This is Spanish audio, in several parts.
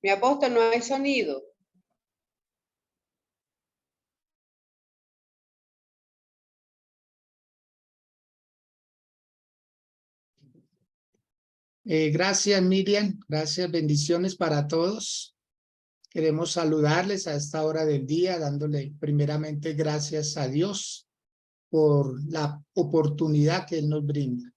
Mi apóstol, no hay sonido. Gracias, Miriam. Gracias, bendiciones para todos. Queremos saludarles a esta hora del día, dándole primeramente gracias a Dios por la oportunidad que Él nos brinda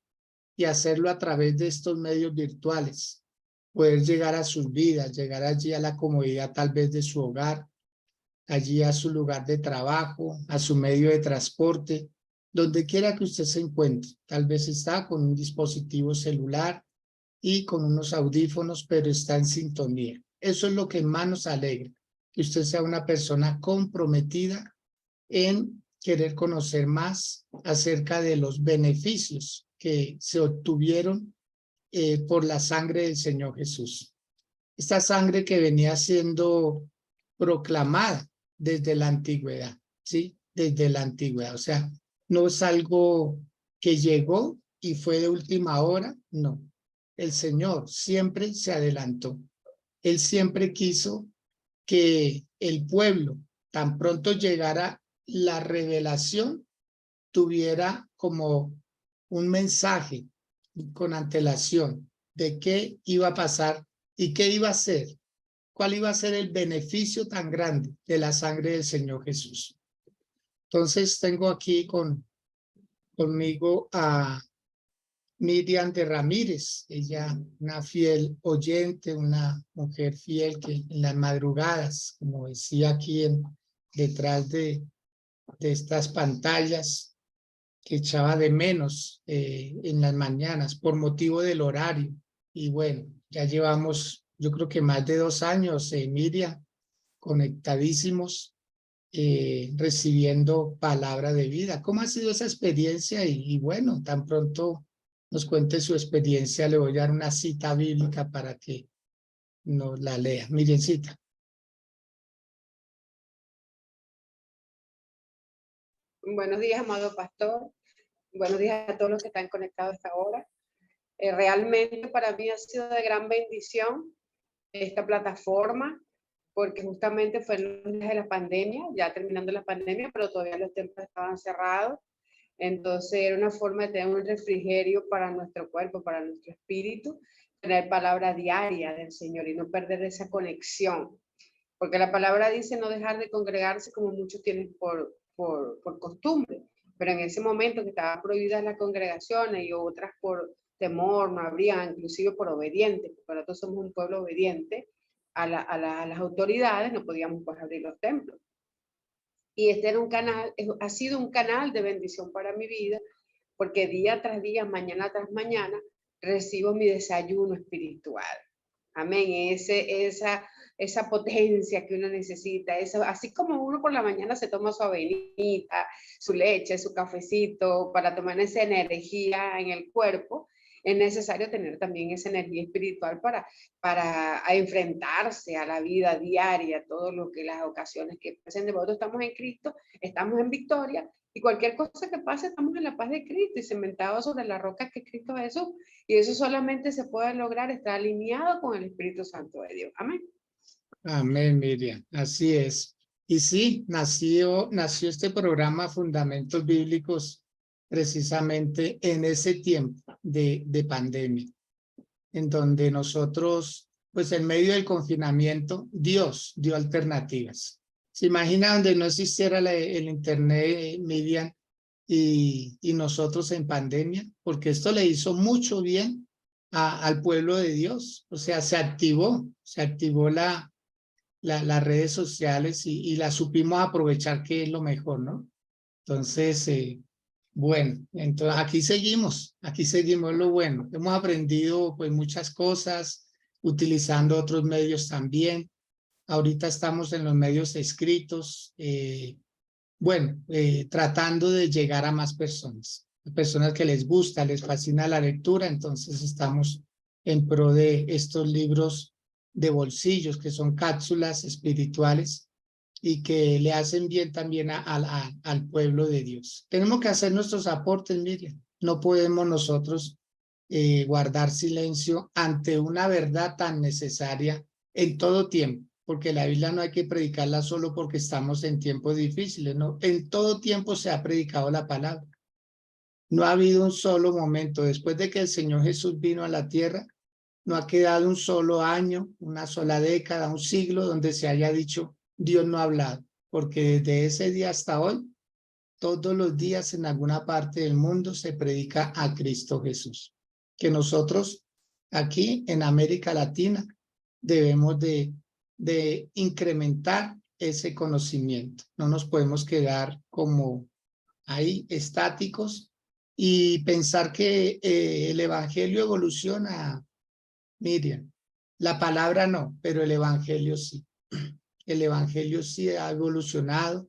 y hacerlo a través de estos medios virtuales, poder llegar a sus vidas, llegar allí a la comodidad tal vez de su hogar, allí a su lugar de trabajo, a su medio de transporte, donde quiera que usted se encuentre. Tal vez está con un dispositivo celular y con unos audífonos, pero está en sintonía. Eso es lo que más nos alegra, que usted sea una persona comprometida en querer conocer más acerca de los beneficios que se obtuvieron por la sangre del Señor Jesús. Esta sangre que venía siendo proclamada desde la antigüedad, ¿sí? Desde la antigüedad. O sea, no es algo que llegó y fue de última hora, no. El Señor siempre se adelantó. Él siempre quiso que el pueblo, tan pronto llegara la revelación, tuviera como un mensaje con antelación de qué iba a pasar y qué iba a ser, cuál iba a ser el beneficio tan grande de la sangre del Señor Jesús. Entonces tengo aquí conmigo a Miriam de Ramírez, ella una fiel oyente, una mujer fiel que en las madrugadas, como decía aquí detrás de estas pantallas, que echaba de menos en las mañanas por motivo del horario. Y bueno, ya llevamos, yo creo que más de 2 años, Miriam, conectadísimos, recibiendo palabra de vida. ¿Cómo ha sido esa experiencia? Y bueno, tan pronto nos cuente su experiencia, le voy a dar una cita bíblica para que nos la lea. Miriamcita. Buenos días, amado pastor. Buenos días a todos los que están conectados a esta hora. Realmente para mí ha sido de gran bendición esta plataforma, porque justamente fue en los días de la pandemia, ya terminando la pandemia, pero todavía los templos estaban cerrados. Entonces era una forma de tener un refrigerio para nuestro cuerpo, para nuestro espíritu, tener palabra diaria del Señor y no perder esa conexión. Porque la palabra dice no dejar de congregarse como muchos tienen por costumbre. Pero en ese momento que estaban prohibidas las congregaciones y otras por temor, no habrían, inclusive por obedientes, porque nosotros somos un pueblo obediente a las autoridades, no podíamos pues abrir los templos. Y este era un canal, ha sido un canal de bendición para mi vida, porque día tras día, mañana tras mañana, recibo mi desayuno espiritual. Amén. Esa potencia que uno necesita, así como uno por la mañana se toma su avenita, su leche, su cafecito, para tomar esa energía en el cuerpo, es necesario tener también esa energía espiritual para enfrentarse a la vida diaria, todo lo que las ocasiones que pasen. Nosotros estamos en Cristo, estamos en victoria, y cualquier cosa que pase, estamos en la paz de Cristo y cementados sobre la roca que es Cristo Jesús. Y eso solamente se puede lograr estar alineado con el Espíritu Santo de Dios. Amén. Amén, Miriam. Así es. Y sí, nació este programa Fundamentos Bíblicos precisamente en ese tiempo de pandemia, en donde nosotros, pues en medio del confinamiento, Dios dio alternativas. ¿Se imagina donde no existiera el internet, Miriam, y nosotros en pandemia? Porque esto le hizo mucho bien al pueblo de Dios. O sea, se activó las redes sociales y las supimos aprovechar, que es lo mejor, ¿no? Entonces, bueno, entonces aquí seguimos lo bueno. Hemos aprendido pues muchas cosas utilizando otros medios también. Ahorita estamos en los medios escritos, tratando de llegar a más personas que les gusta, les fascina la lectura. Entonces estamos en pro de estos libros de bolsillos, que son cápsulas espirituales y que le hacen bien también al pueblo de Dios. Tenemos que hacer nuestros aportes, Miriam. No podemos nosotros guardar silencio ante una verdad tan necesaria en todo tiempo, porque la Biblia no hay que predicarla solo porque estamos en tiempos difíciles, ¿no? En todo tiempo se ha predicado la palabra. No ha habido un solo momento, después de que el Señor Jesús vino a la tierra, no ha quedado un solo año, una sola década, un siglo donde se haya dicho Dios no ha hablado, porque desde ese día hasta hoy, todos los días en alguna parte del mundo se predica a Cristo Jesús. Que nosotros aquí en América Latina debemos de incrementar ese conocimiento. No nos podemos quedar como ahí estáticos y pensar que el evangelio evoluciona. Miriam, la palabra no, pero el evangelio sí. El evangelio sí ha evolucionado,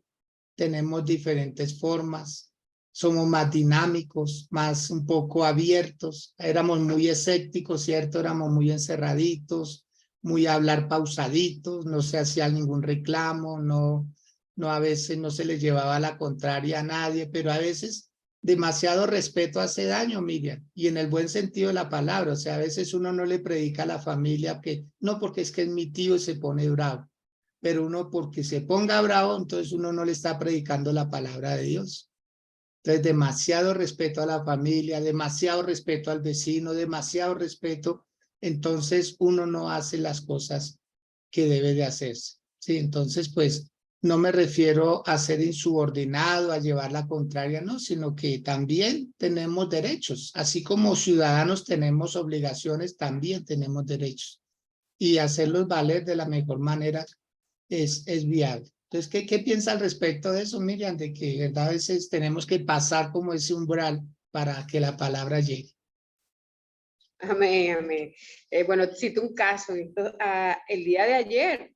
tenemos diferentes formas, somos más dinámicos, más un poco abiertos. Éramos muy escépticos, ¿cierto? Éramos muy encerraditos, muy a hablar pausaditos, no se hacía ningún reclamo, no a veces no se le llevaba la contraria a nadie, pero a veces demasiado respeto hace daño, Miriam, y en el buen sentido de la palabra. O sea, a veces uno no le predica a la familia que no, porque es que es mi tío y se pone bravo, pero uno porque se ponga bravo, entonces uno no le está predicando la palabra de Dios. Entonces, demasiado respeto a la familia, demasiado respeto al vecino, demasiado respeto, entonces uno no hace las cosas que debe de hacerse. Sí, entonces, pues, no me refiero a ser insubordinado, a llevar la contraria, no, sino que también tenemos derechos, así como ciudadanos tenemos obligaciones, también tenemos derechos, y hacerlos valer de la mejor manera es viable. Entonces, ¿qué piensa al respecto de eso, Miriam? De que, ¿verdad? A veces tenemos que pasar como ese umbral para que la palabra llegue. Amén, amén. Bueno, cito un caso. El día de ayer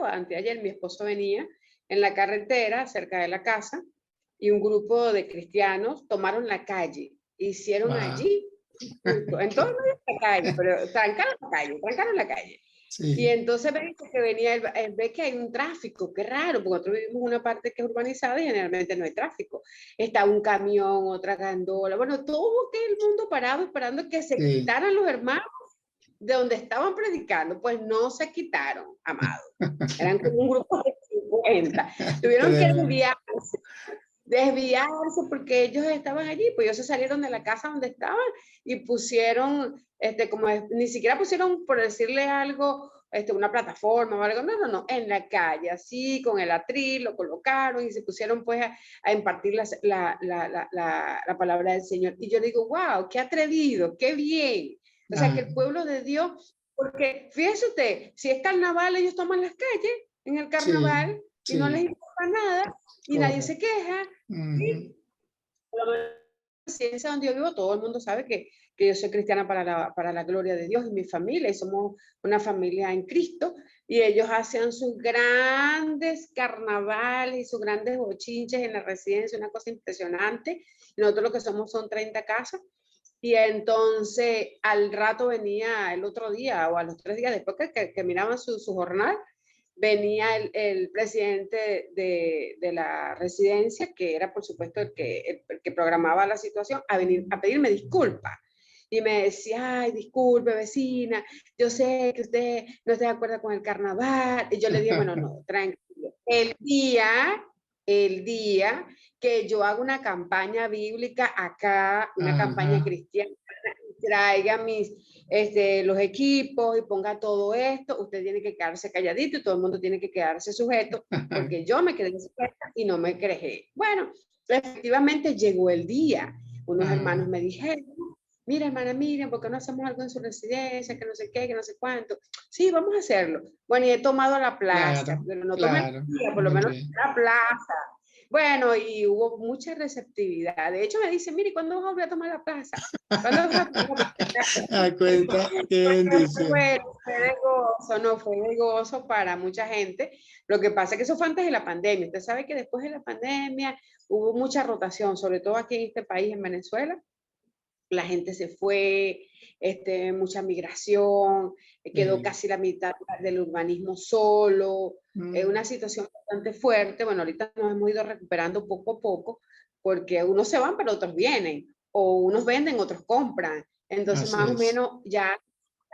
o anteayer, mi esposo venía en la carretera cerca de la casa y un grupo de cristianos tomaron la calle, hicieron allí, en todo el medio de la calle, pero trancaron la calle. Y Sí, entonces me dice que venía, él ve que hay un tráfico, qué raro, porque nosotros vivimos en una parte que es urbanizada y generalmente no hay tráfico. Está un camión, otra gandola, bueno, todo el mundo parado esperando que se sí. quitaran los hermanos de donde estaban predicando. Pues no se quitaron, amado. Eran como un grupo de 50. Tuvieron que Tremendo. desviarse porque ellos estaban allí, pues ellos se salieron de la casa donde estaban y pusieron, ni siquiera pusieron, por decirle algo, una plataforma o algo, no, en la calle, así, con el atril, lo colocaron y se pusieron pues a impartir la palabra del Señor. Y yo digo, wow, qué atrevido, qué bien. O sea, que Ah, el pueblo de Dios, porque fíjese usted, si es carnaval, ellos toman las calles en el sí, carnaval y no les sí, importa nada y nadie se correcto. queja. Ujú. Sí, por lo menos en la ciencia donde yo vivo, todo el mundo sabe que yo soy cristiana para la gloria de Dios y mi familia, y somos una familia en Cristo, y ellos hacían sus grandes carnavales y sus grandes bochinches en la residencia, una cosa impresionante. Y nosotros lo que somos son 30 casas, y entonces al rato venía el otro día o a los 3 días después que miraban su jornal, venía el presidente de la residencia, que era por supuesto el que programaba la situación, a venir a pedirme disculpas. Y me decía, ay, disculpe, vecina, yo sé que usted no está de acuerdo con el carnaval. Y yo le dije, bueno, no, tranquilo. El día que yo hago una campaña bíblica acá, una campaña Ajá. cristiana, traiga los equipos y ponga todo esto, usted tiene que quedarse calladito y todo el mundo tiene que quedarse sujeto, porque yo me quedé sujeta y no me quejé. Bueno, efectivamente llegó el día. Unos hermanos Ah, me dijeron, mira, hermana Miriam, ¿por qué no hacemos algo en su residencia? Que no sé qué, que no sé cuánto. Sí, vamos a hacerlo. Bueno, y he tomado la plaza, claro, pero no tomé claro, el día, por lo muy menos bien. la plaza. Bueno, y hubo mucha receptividad. De hecho, me dice, mire, ¿cuándo vas a volver a tomar la plaza? ¿Cuándo vas a tomar la plaza? A cuenta, qué bendición. Fue de gozo, no fue de gozo para mucha gente. Lo que pasa es que eso fue antes de la pandemia. Usted sabe que después de la pandemia hubo mucha rotación, sobre todo aquí en este país, en Venezuela. La gente se fue, mucha migración, quedó Sí. casi la mitad del urbanismo solo, Mm, una situación bastante fuerte. Bueno, ahorita nos hemos ido recuperando poco a poco, porque unos se van, pero otros vienen, o unos venden, otros compran. Entonces, así más o es. menos ya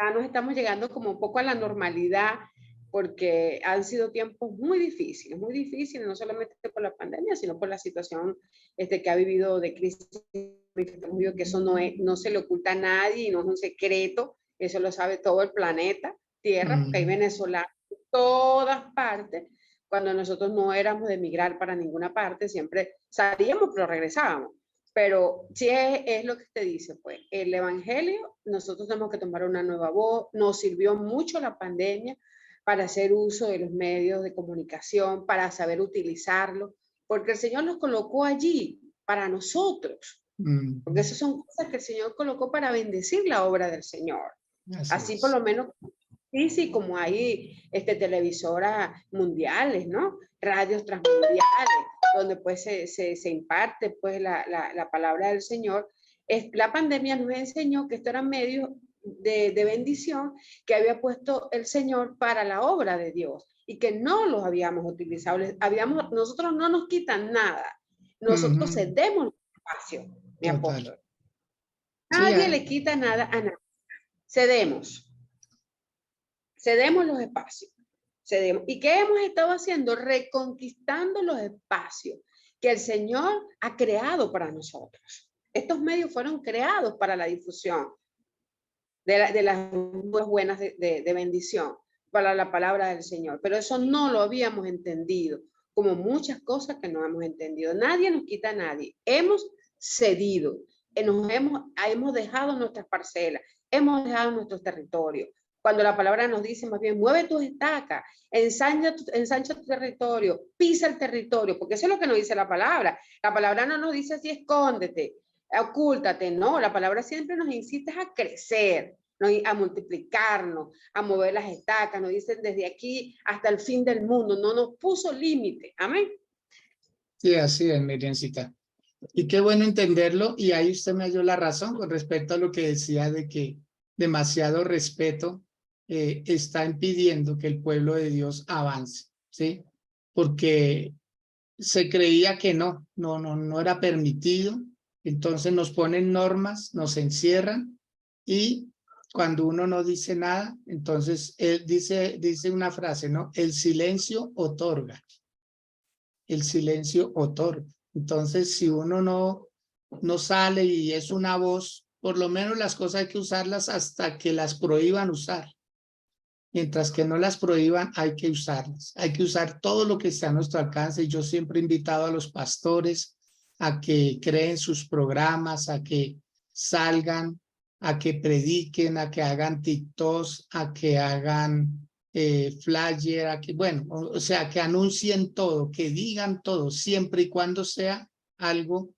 ya nos estamos llegando como un poco a la normalidad, porque han sido tiempos muy difíciles, no solamente por la pandemia, sino por la situación que ha vivido de crisis, que eso no se le oculta a nadie y no es un secreto, eso lo sabe todo el planeta Tierra, porque hay venezolanos en todas partes. Cuando nosotros no éramos de emigrar para ninguna parte, siempre salíamos, pero regresábamos. Pero sí es lo que te dice, pues, el evangelio, nosotros tenemos que tomar una nueva voz, nos sirvió mucho la pandemia para hacer uso de los medios de comunicación, para saber utilizarlo, porque el Señor nos colocó allí para nosotros, porque esas son cosas que el Señor colocó para bendecir la obra del Señor. Así por lo menos, sí, como hay televisoras mundiales, ¿no? Radios transmundiales, donde pues se imparte pues la palabra del Señor. La pandemia nos enseñó que esto eran medios de bendición que había puesto el Señor para la obra de Dios y que no los habíamos utilizado. Nosotros no nos quitan nada, nosotros cedemos espacio, mi apóstol. Nadie le quita nada a nadie. Cedemos los espacios. Cedemos. ¿Y qué hemos estado haciendo? Reconquistando los espacios que el Señor ha creado para nosotros. Estos medios fueron creados para la difusión de las buenas de bendición, para la palabra del Señor. Pero eso no lo habíamos entendido, como muchas cosas que no hemos entendido. Nadie nos quita a nadie. Hemos cedido, hemos dejado nuestras parcelas, hemos dejado nuestros territorios. Cuando la palabra nos dice más bien, mueve tus estacas, ensancha tu territorio, pisa el territorio, porque eso es lo que nos dice la palabra. La palabra no nos dice así, escóndete, ocúltate, no, la palabra siempre nos incita a crecer, a multiplicarnos, a mover las estacas, nos dicen desde aquí hasta el fin del mundo, no nos puso límite, amén. Sí, así es, Miriamcita. Y qué bueno entenderlo, y ahí usted me dio la razón con respecto a lo que decía de que demasiado respeto está impidiendo que el pueblo de Dios avance, ¿sí? Porque se creía que no era permitido, entonces nos ponen normas, nos encierran, y cuando uno no dice nada, entonces él dice una frase, ¿no? El silencio otorga. El silencio otorga. Entonces, si uno no sale y es una voz, por lo menos las cosas hay que usarlas hasta que las prohíban usar. Mientras que no las prohíban, hay que usarlas. Hay que usar todo lo que esté a nuestro alcance. Yo siempre he invitado a los pastores a que creen sus programas, a que salgan, a que prediquen, a que hagan TikToks, a que hagan flyer, a que, bueno, o sea, que anuncien todo, que digan todo, siempre y cuando sea algo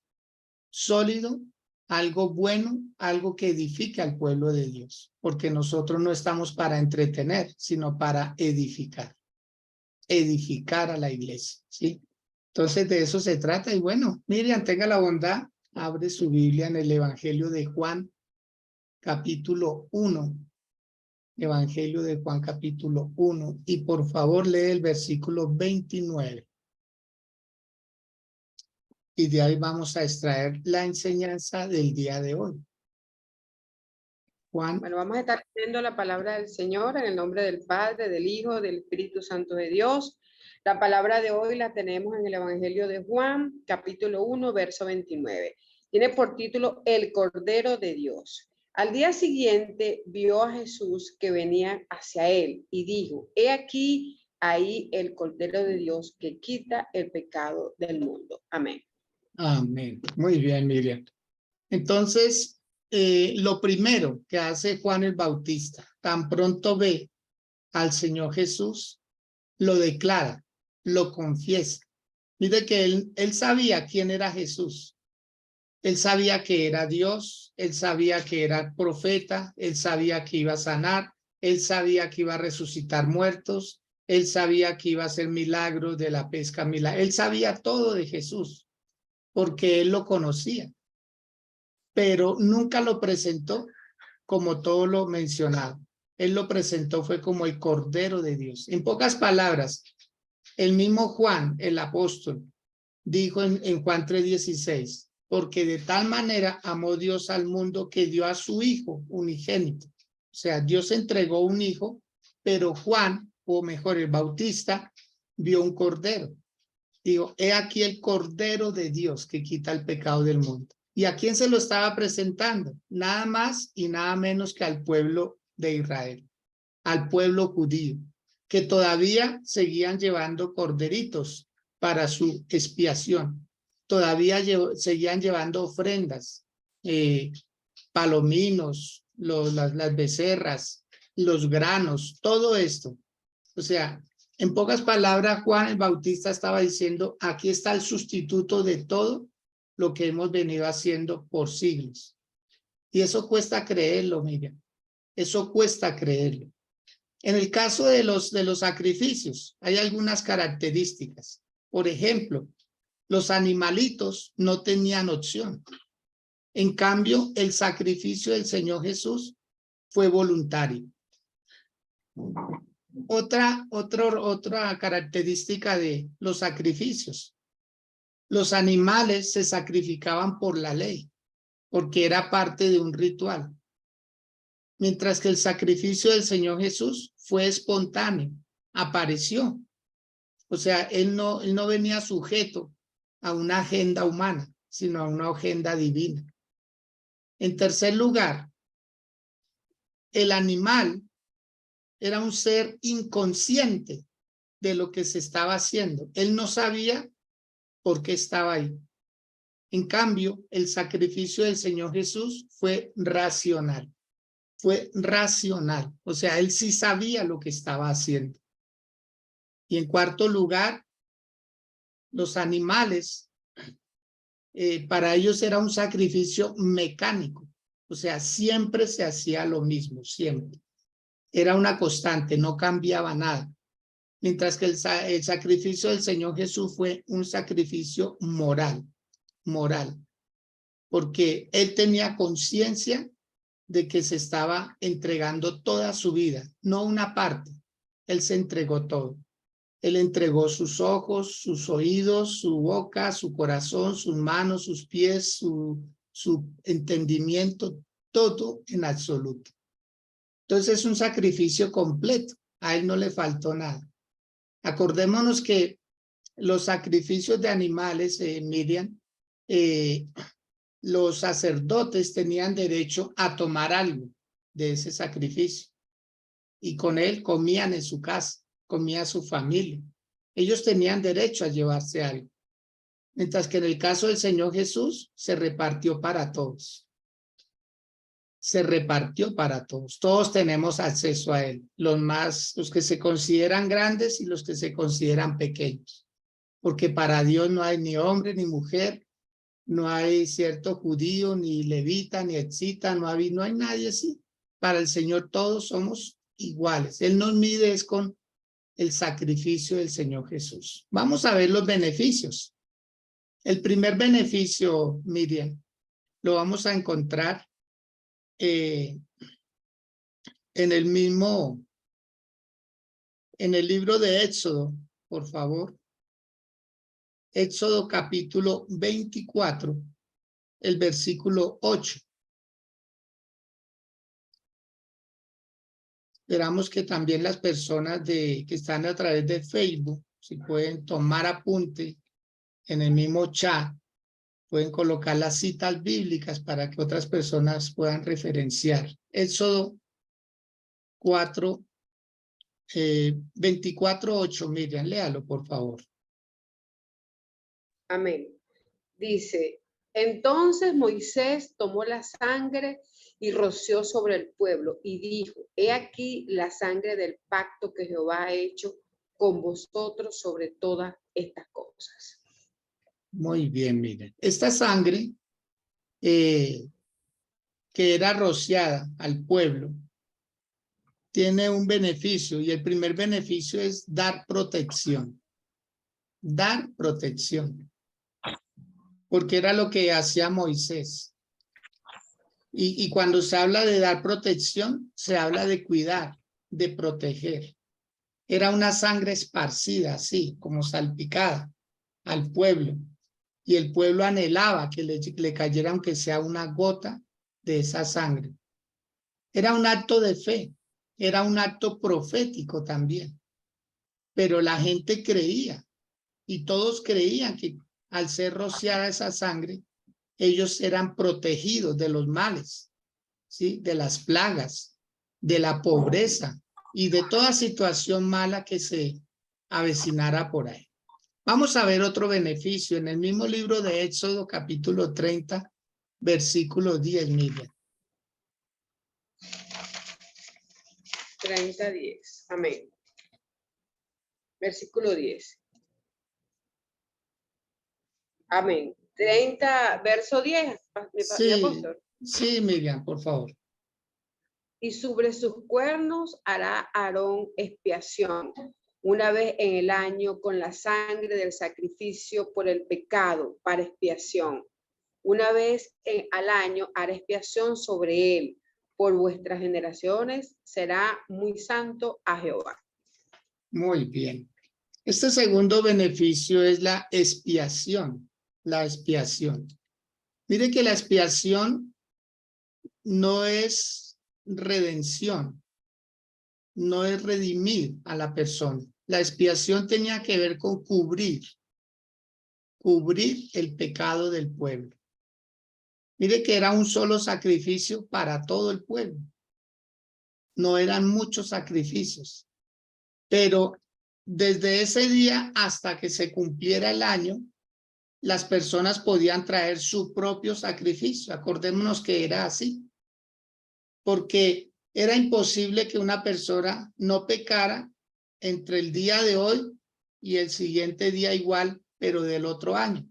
sólido, algo bueno, algo que edifique al pueblo de Dios, porque nosotros no estamos para entretener, sino para edificar a la iglesia, ¿sí? Entonces de eso se trata. Y bueno, Miriam, tenga la bondad, abre su Biblia en el Evangelio de Juan, capítulo 1. Evangelio de Juan, capítulo 1, y por favor lee el versículo 29. Y de ahí vamos a extraer la enseñanza del día de hoy. Juan. Bueno, vamos a estar leyendo la palabra del Señor en el nombre del Padre, del Hijo, del Espíritu Santo de Dios. La palabra de hoy la tenemos en el Evangelio de Juan, capítulo 1, verso 29. Tiene por título El Cordero de Dios. Al día siguiente vio a Jesús que venía hacia él y dijo, he aquí ahí el Cordero de Dios que quita el pecado del mundo. Amén. Amén. Muy bien, Miriam. Entonces, lo primero que hace Juan el Bautista, tan pronto ve al Señor Jesús, lo declara, lo confiesa. Mire que él sabía quién era Jesús. Él sabía que era Dios, él sabía que era profeta, él sabía que iba a sanar, él sabía que iba a resucitar muertos, él sabía que iba a hacer milagros de la pesca, él sabía todo de Jesús, porque él lo conocía, pero nunca lo presentó como todo lo mencionado. Él lo presentó fue como el Cordero de Dios. En pocas palabras, el mismo Juan, el apóstol, dijo en Juan 3:16, porque de tal manera amó Dios al mundo que dio a su Hijo unigénito. O sea, Dios entregó un hijo, pero Juan, o mejor, el Bautista, vio un cordero. Digo, he aquí el cordero de Dios que quita el pecado del mundo. ¿Y a quién se lo estaba presentando? Nada más y nada menos que al pueblo de Israel, al pueblo judío, que todavía seguían llevando corderitos para su expiación. Todavía seguían llevando ofrendas, palominos, las becerras, los granos, todo esto. O sea, en pocas palabras, Juan el Bautista estaba diciendo, aquí está el sustituto de todo lo que hemos venido haciendo por siglos. Y eso cuesta creerlo, Miriam. Eso cuesta creerlo. En el caso de los sacrificios, hay algunas características. Por ejemplo, los animalitos no tenían opción. En cambio, el sacrificio del Señor Jesús fue voluntario. Otra característica de los sacrificios. Los animales se sacrificaban por la ley, porque era parte de un ritual. Mientras que el sacrificio del Señor Jesús fue espontáneo, apareció. O sea, él no venía sujeto a una agenda humana, sino a una agenda divina. En tercer lugar, el animal era un ser inconsciente de lo que se estaba haciendo. Él no sabía por qué estaba ahí. En cambio, el sacrificio del Señor Jesús fue racional. Fue racional. O sea, él sí sabía lo que estaba haciendo. Y en cuarto lugar, los animales, para ellos era un sacrificio mecánico. O sea, siempre se hacía lo mismo, siempre. Era una constante, no cambiaba nada. Mientras que el sacrificio del Señor Jesús fue un sacrificio moral, porque él tenía conciencia de que se estaba entregando toda su vida, no una parte. Él se entregó todo. Él entregó sus ojos, sus oídos, su boca, su corazón, sus manos, sus pies, su entendimiento, todo en absoluto. Entonces es un sacrificio completo. A él no le faltó nada. Acordémonos que los sacrificios de animales, Miriam, los sacerdotes tenían derecho a tomar algo de ese sacrificio. Y con él comían en su casa, comía su familia. Ellos tenían derecho a llevarse algo. Mientras que en el caso del Señor Jesús se repartió para todos. Se repartió para todos. Todos tenemos acceso a él. Los que se consideran grandes y los que se consideran pequeños. Porque para Dios no hay ni hombre ni mujer, no hay cierto judío, ni levita, ni excita, no hay nadie así. Para el Señor todos somos iguales. Él nos mide es con el sacrificio del Señor Jesús. Vamos a ver los beneficios. El primer beneficio, Miriam, lo vamos a encontrar en el libro de Éxodo, por favor. Éxodo capítulo 24, el versículo 8. Esperamos que también las personas que están a través de Facebook, si pueden tomar apunte en el mismo chat, pueden colocar las citas bíblicas para que otras personas puedan referenciar. Éxodo 4, 24:8, Miriam, léalo, por favor. Amén. Dice, entonces Moisés tomó la sangre y roció sobre el pueblo y dijo, he aquí la sangre del pacto que Jehová ha hecho con vosotros sobre todas estas cosas. Muy bien, miren. Esta sangre que era rociada al pueblo tiene un beneficio y el primer beneficio es dar protección. Dar protección. Porque era lo que hacía Moisés. Y cuando se habla de dar protección, se habla de cuidar, de proteger. Era una sangre esparcida, así, como salpicada al pueblo. Y el pueblo anhelaba que le cayera aunque sea una gota de esa sangre. Era un acto de fe, era un acto profético también, pero la gente creía y todos creían que al ser rociada esa sangre, ellos eran protegidos de los males, ¿sí? De las plagas, de la pobreza y de toda situación mala que se avecinara por ahí. Vamos a ver otro beneficio en el mismo libro de Éxodo, capítulo 30, versículo 10, Miriam. 30:10. Amén. Versículo 10. Amén. 30, verso 10, mi Sí, apóstol. sí, Miriam, por favor. Y sobre sus cuernos hará Aarón expiación una vez en el año con la sangre del sacrificio por el pecado para expiación. Una vez al año hará expiación sobre él. Por vuestras generaciones será muy santo a Jehová. Muy bien. Este segundo beneficio es la expiación. La expiación. Mire que la expiación no es redención, no es redimir a la persona. La expiación tenía que ver con cubrir el pecado del pueblo. Mire que era un solo sacrificio para todo el pueblo. No eran muchos sacrificios, pero desde ese día hasta que se cumpliera el año, las personas podían traer su propio sacrificio. Acordémonos que era así, porque era imposible que una persona no pecara entre el día de hoy y el siguiente día igual, pero del otro año.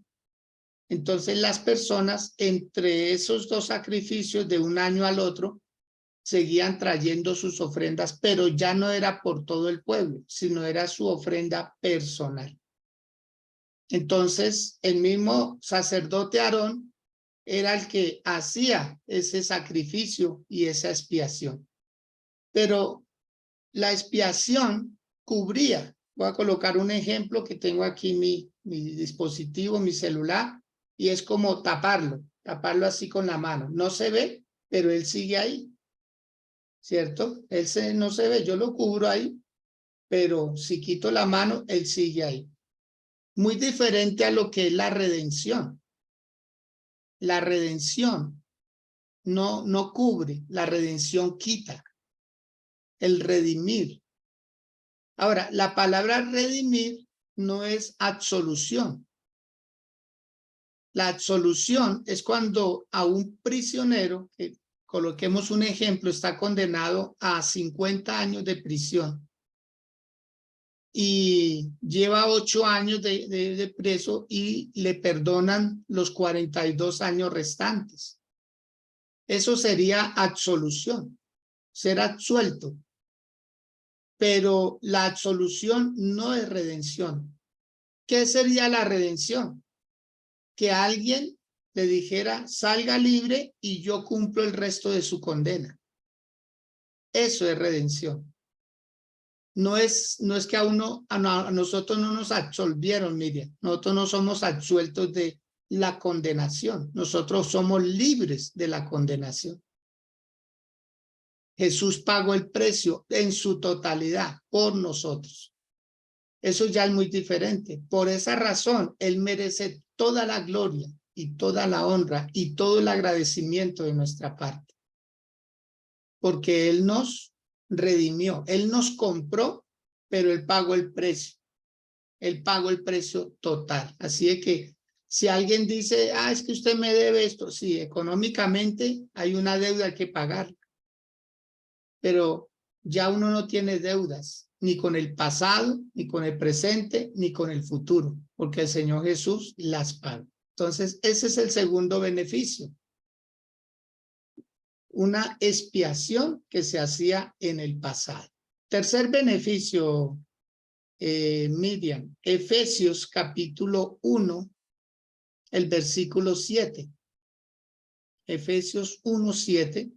Entonces las personas entre esos dos sacrificios de un año al otro seguían trayendo sus ofrendas, pero ya no era por todo el pueblo, sino era su ofrenda personal. Entonces el mismo sacerdote Aarón era el que hacía ese sacrificio y esa expiación. Pero la expiación cubría. Voy a colocar un ejemplo que tengo aquí mi dispositivo, mi celular, y es como taparlo así con la mano. No se ve, pero él sigue ahí, ¿cierto? No se ve, yo lo cubro ahí, pero si quito la mano, él sigue ahí. Muy diferente a lo que es la redención. La redención no cubre, la redención quita, el redimir. Ahora, la palabra redimir no es absolución. La absolución es cuando a un prisionero, que coloquemos un ejemplo, está condenado a 50 años de prisión y lleva 8 años de preso y le perdonan los 42 años restantes. Eso sería absolución, ser absuelto. Pero la absolución no es redención. ¿Qué sería la redención? Que alguien le dijera, salga libre y yo cumplo el resto de su condena. Eso es redención. No es que a nosotros no nos absolvieron, Miriam. Nosotros no somos absueltos de la condenación. Nosotros somos libres de la condenación. Jesús pagó el precio en su totalidad por nosotros. Eso ya es muy diferente. Por esa razón, Él merece toda la gloria y toda la honra y todo el agradecimiento de nuestra parte. Porque Él nos redimió, Él nos compró, pero Él pagó el precio. Él pagó el precio total. Así es que si alguien dice, es que usted me debe esto, sí, económicamente hay una deuda que pagar, pero ya uno no tiene deudas, ni con el pasado, ni con el presente, ni con el futuro, porque el Señor Jesús las paga. Entonces, ese es el segundo beneficio. Una expiación que se hacía en el pasado. Tercer beneficio, Miriam, Efesios capítulo 1, el versículo 7. Efesios 1:7,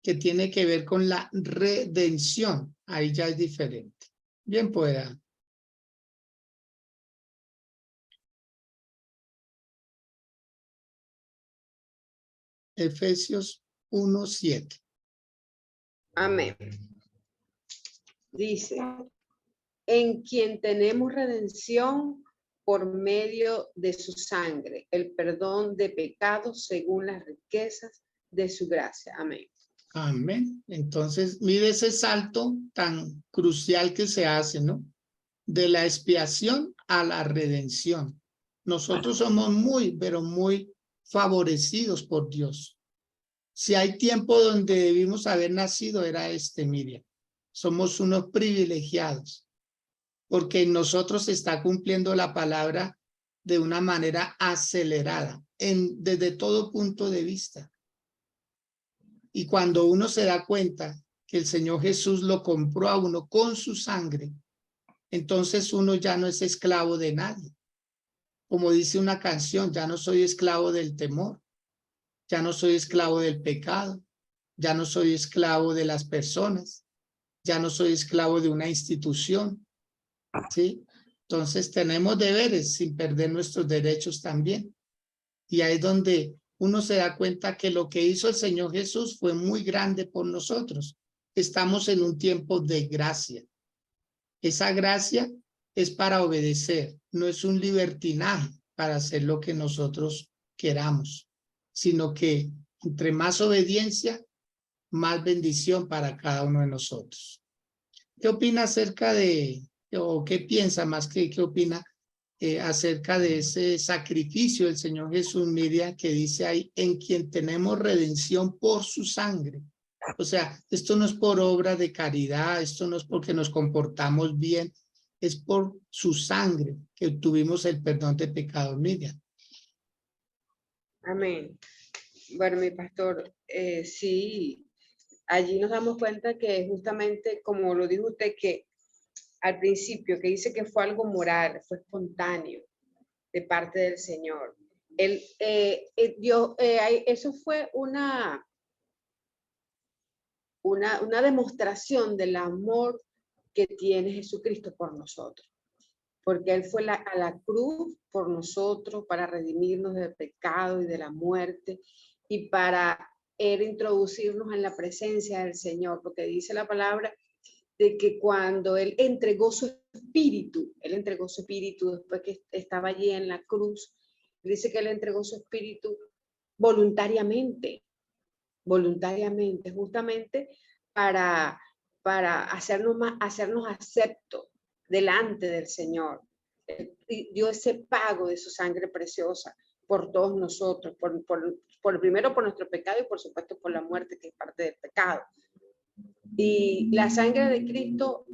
que tiene que ver con la redención. Ahí ya es diferente. Bien pueda. Efesios 1:7. Amén. Dice, en quien tenemos redención por medio de su sangre, el perdón de pecados según las riquezas de su gracia. Amén. Amén. Entonces, mire ese salto tan crucial que se hace, ¿no? De la expiación a la redención. Nosotros somos muy, pero muy favorecidos por Dios. Si hay tiempo donde debimos haber nacido, era Miriam. Somos unos privilegiados, porque en nosotros se está cumpliendo la palabra de una manera acelerada, desde todo punto de vista. Y cuando uno se da cuenta que el Señor Jesús lo compró a uno con su sangre, entonces uno ya no es esclavo de nadie. Como dice una canción, ya no soy esclavo del temor, ya no soy esclavo del pecado, ya no soy esclavo de las personas, ya no soy esclavo de una institución, ¿sí? Entonces tenemos deberes sin perder nuestros derechos también. Y ahí es donde uno se da cuenta que lo que hizo el Señor Jesús fue muy grande por nosotros. Estamos en un tiempo de gracia. Esa gracia es para obedecer, no es un libertinaje para hacer lo que nosotros queramos, sino que entre más obediencia, más bendición para cada uno de nosotros. ¿Qué opina acerca o qué piensa más que qué opina acerca de ese sacrificio del Señor Jesús, Miriam, que dice ahí, en quien tenemos redención por su sangre? O sea, esto no es por obra de caridad, esto no es porque nos comportamos bien, es por su sangre que obtuvimos el perdón de pecados, Miriam. Amén. Bueno, mi pastor, sí, allí nos damos cuenta que justamente, como lo dijo usted, que al principio, que dice que fue algo moral, fue espontáneo de parte del Señor. Eso fue una demostración del amor que tiene Jesucristo por nosotros. Porque Él fue a la cruz por nosotros para redimirnos del pecado y de la muerte y para Él introducirnos en la presencia del Señor, porque dice la palabra de que cuando Él entregó su espíritu después que estaba allí en la cruz, dice que Él entregó su espíritu voluntariamente, justamente para hacernos aceptos delante del Señor. Dio ese pago de su sangre preciosa por todos nosotros, primero por nuestro pecado y por supuesto por la muerte, que es parte del pecado. Y la sangre de Cristo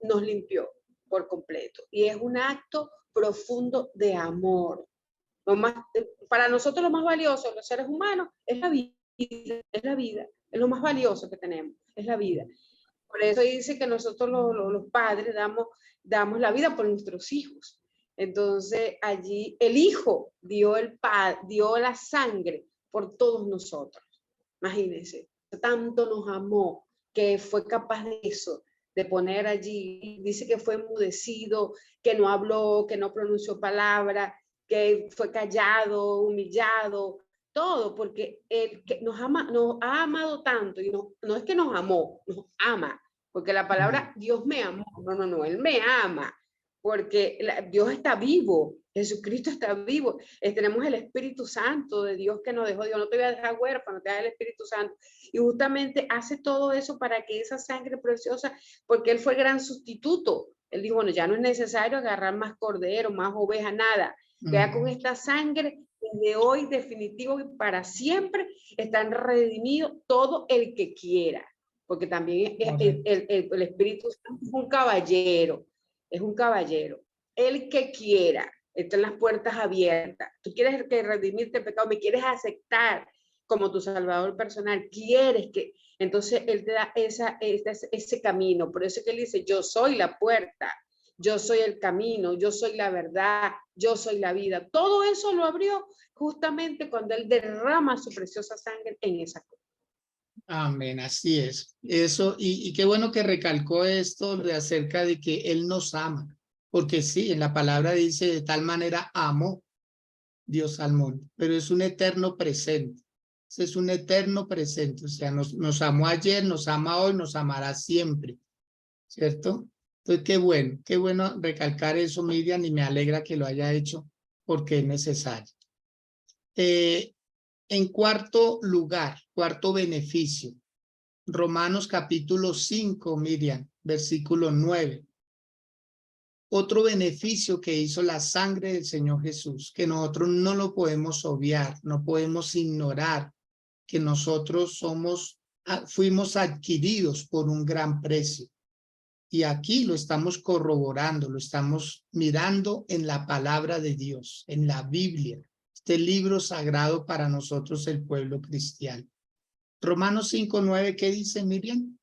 nos limpió por completo. Y es un acto profundo de amor. Para nosotros lo más valioso, los seres humanos, es la vida, es lo más valioso que tenemos, es la vida. Por eso dice que nosotros los padres damos la vida por nuestros hijos. Entonces allí el hijo dio la sangre por todos nosotros. Imagínense, tanto nos amó que fue capaz de eso, de poner allí, dice que fue enmudecido, que no habló, que no pronunció palabra, que fue callado, humillado, todo, porque Él nos ha amado tanto, y no es que nos amó, nos ama, porque la palabra Dios me amó, no, Él me ama, porque Dios está vivo, Jesucristo está vivo, tenemos el Espíritu Santo de Dios que nos dejó. Dios no te voy a dejar huérfano, te da el Espíritu Santo, y justamente hace todo eso para que esa sangre preciosa, porque Él fue el gran sustituto. Él dijo, bueno, ya no es necesario agarrar más cordero, más oveja, nada, queda con esta sangre, de hoy definitivo y para siempre están redimidos todo el que quiera, porque también el Espíritu Santo es un caballero, el que quiera, están las puertas abiertas. Tú quieres redimirte el pecado, me quieres aceptar como tu salvador personal, quieres que, entonces Él te da ese camino. Por eso es que Él dice, yo soy la puerta, yo soy el camino, yo soy la verdad, yo soy la vida. Todo eso lo abrió justamente cuando Él derrama su preciosa sangre en esa cruz. Amén, así es. Eso, y qué bueno que recalcó esto de acerca de que Él nos ama, porque sí, en la palabra dice, de tal manera amó Dios al mundo, pero es un eterno presente. Ese es un eterno presente, o sea, nos amó ayer, nos ama hoy, nos amará siempre, ¿cierto? Entonces, qué bueno recalcar eso, Miriam, y me alegra que lo haya hecho porque es necesario. En cuarto lugar, cuarto beneficio, Romanos capítulo 5, Miriam, versículo 9. Otro beneficio que hizo la sangre del Señor Jesús, que nosotros no lo podemos obviar, no podemos ignorar, que nosotros fuimos adquiridos por un gran precio. Y aquí lo estamos corroborando, lo estamos mirando en la palabra de Dios, en la Biblia, este libro sagrado para nosotros, el pueblo cristiano. Romanos 5:9, ¿qué dice, Miriam?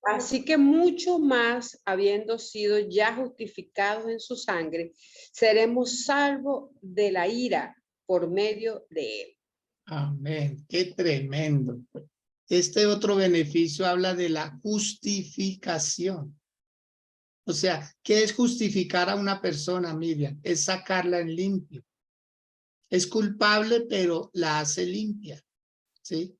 Así que mucho más, habiendo sido ya justificados en su sangre, seremos salvos de la ira por medio de él. Amén, qué tremendo. Este otro beneficio habla de la justificación. O sea, ¿qué es justificar a una persona, Miriam? Es sacarla en limpio. Es culpable, pero la hace limpia, ¿sí?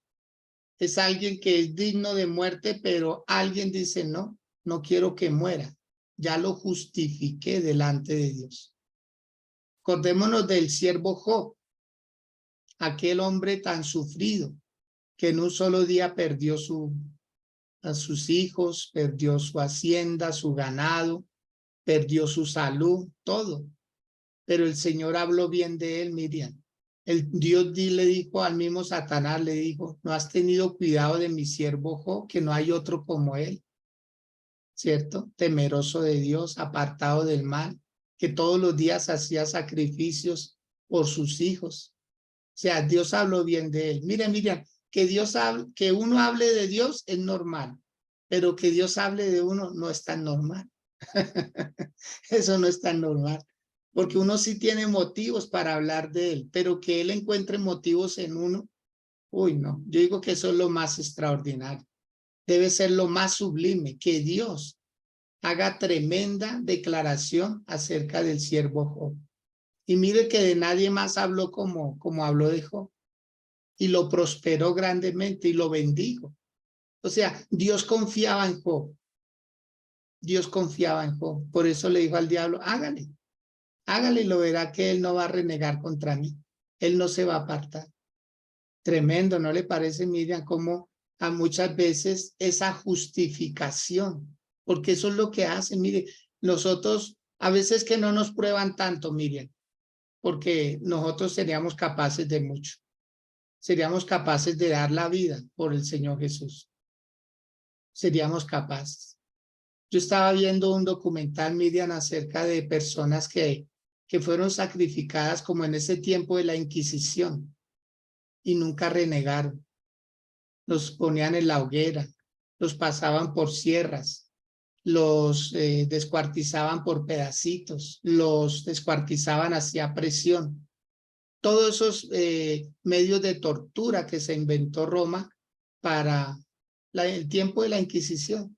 Es alguien que es digno de muerte, pero alguien dice, no, no quiero que muera. Ya lo justifiqué delante de Dios. Acordémonos del siervo Job, aquel hombre tan sufrido que en un solo día perdió a sus hijos, perdió su hacienda, su ganado, perdió su salud, todo. Pero el Señor habló bien de él, Miriam. Dios le dijo al mismo Satanás, le dijo, no has tenido cuidado de mi siervo Job, que no hay otro como él, ¿cierto? Temeroso de Dios, apartado del mal, que todos los días hacía sacrificios por sus hijos. O sea, Dios habló bien de él. Mire, Miriam, que uno hable de Dios es normal, pero que Dios hable de uno no es tan normal. Eso no es tan normal, porque uno sí tiene motivos para hablar de él, pero que él encuentre motivos en uno, uy, no, yo digo que eso es lo más extraordinario. Debe ser lo más sublime, que Dios haga tremenda declaración acerca del siervo Job. Y mire que de nadie más habló como habló de Job, y lo prosperó grandemente y lo bendijo. O sea, Dios confiaba en Job. Dios confiaba en Job. Por eso le dijo al diablo, hágale y lo verá que él no va a renegar contra mí. Él no se va a apartar. Tremendo, ¿no le parece, Miriam, como a muchas veces esa justificación? Porque eso es lo que hacen. Mire, nosotros a veces que no nos prueban tanto, Miriam, porque nosotros seríamos capaces de mucho. Seríamos capaces de dar la vida por el Señor Jesús. Seríamos capaces. Yo estaba viendo un documental, Miriam, acerca de personas que fueron sacrificadas como en ese tiempo de la Inquisición y nunca renegaron. Los ponían en la hoguera, los pasaban por sierras, los descuartizaban por pedacitos, los descuartizaban hacia presión. Todos esos medios de tortura que se inventó Roma para el tiempo de la Inquisición.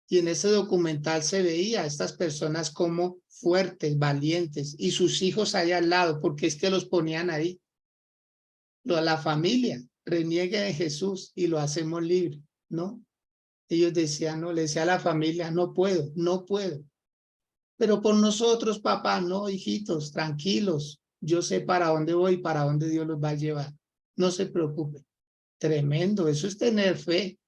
Y en ese documental se veía a estas personas como fuertes, valientes, y sus hijos ahí al lado, porque es que los ponían ahí. La familia reniegue de Jesús y lo hacemos libre, ¿no? Ellos decían, no, le decía a la familia, no puedo, no puedo. Pero por nosotros, papá, no, hijitos, tranquilos. Yo sé para dónde voy y para dónde Dios los va a llevar. No se preocupen. Tremendo, eso es tener fe.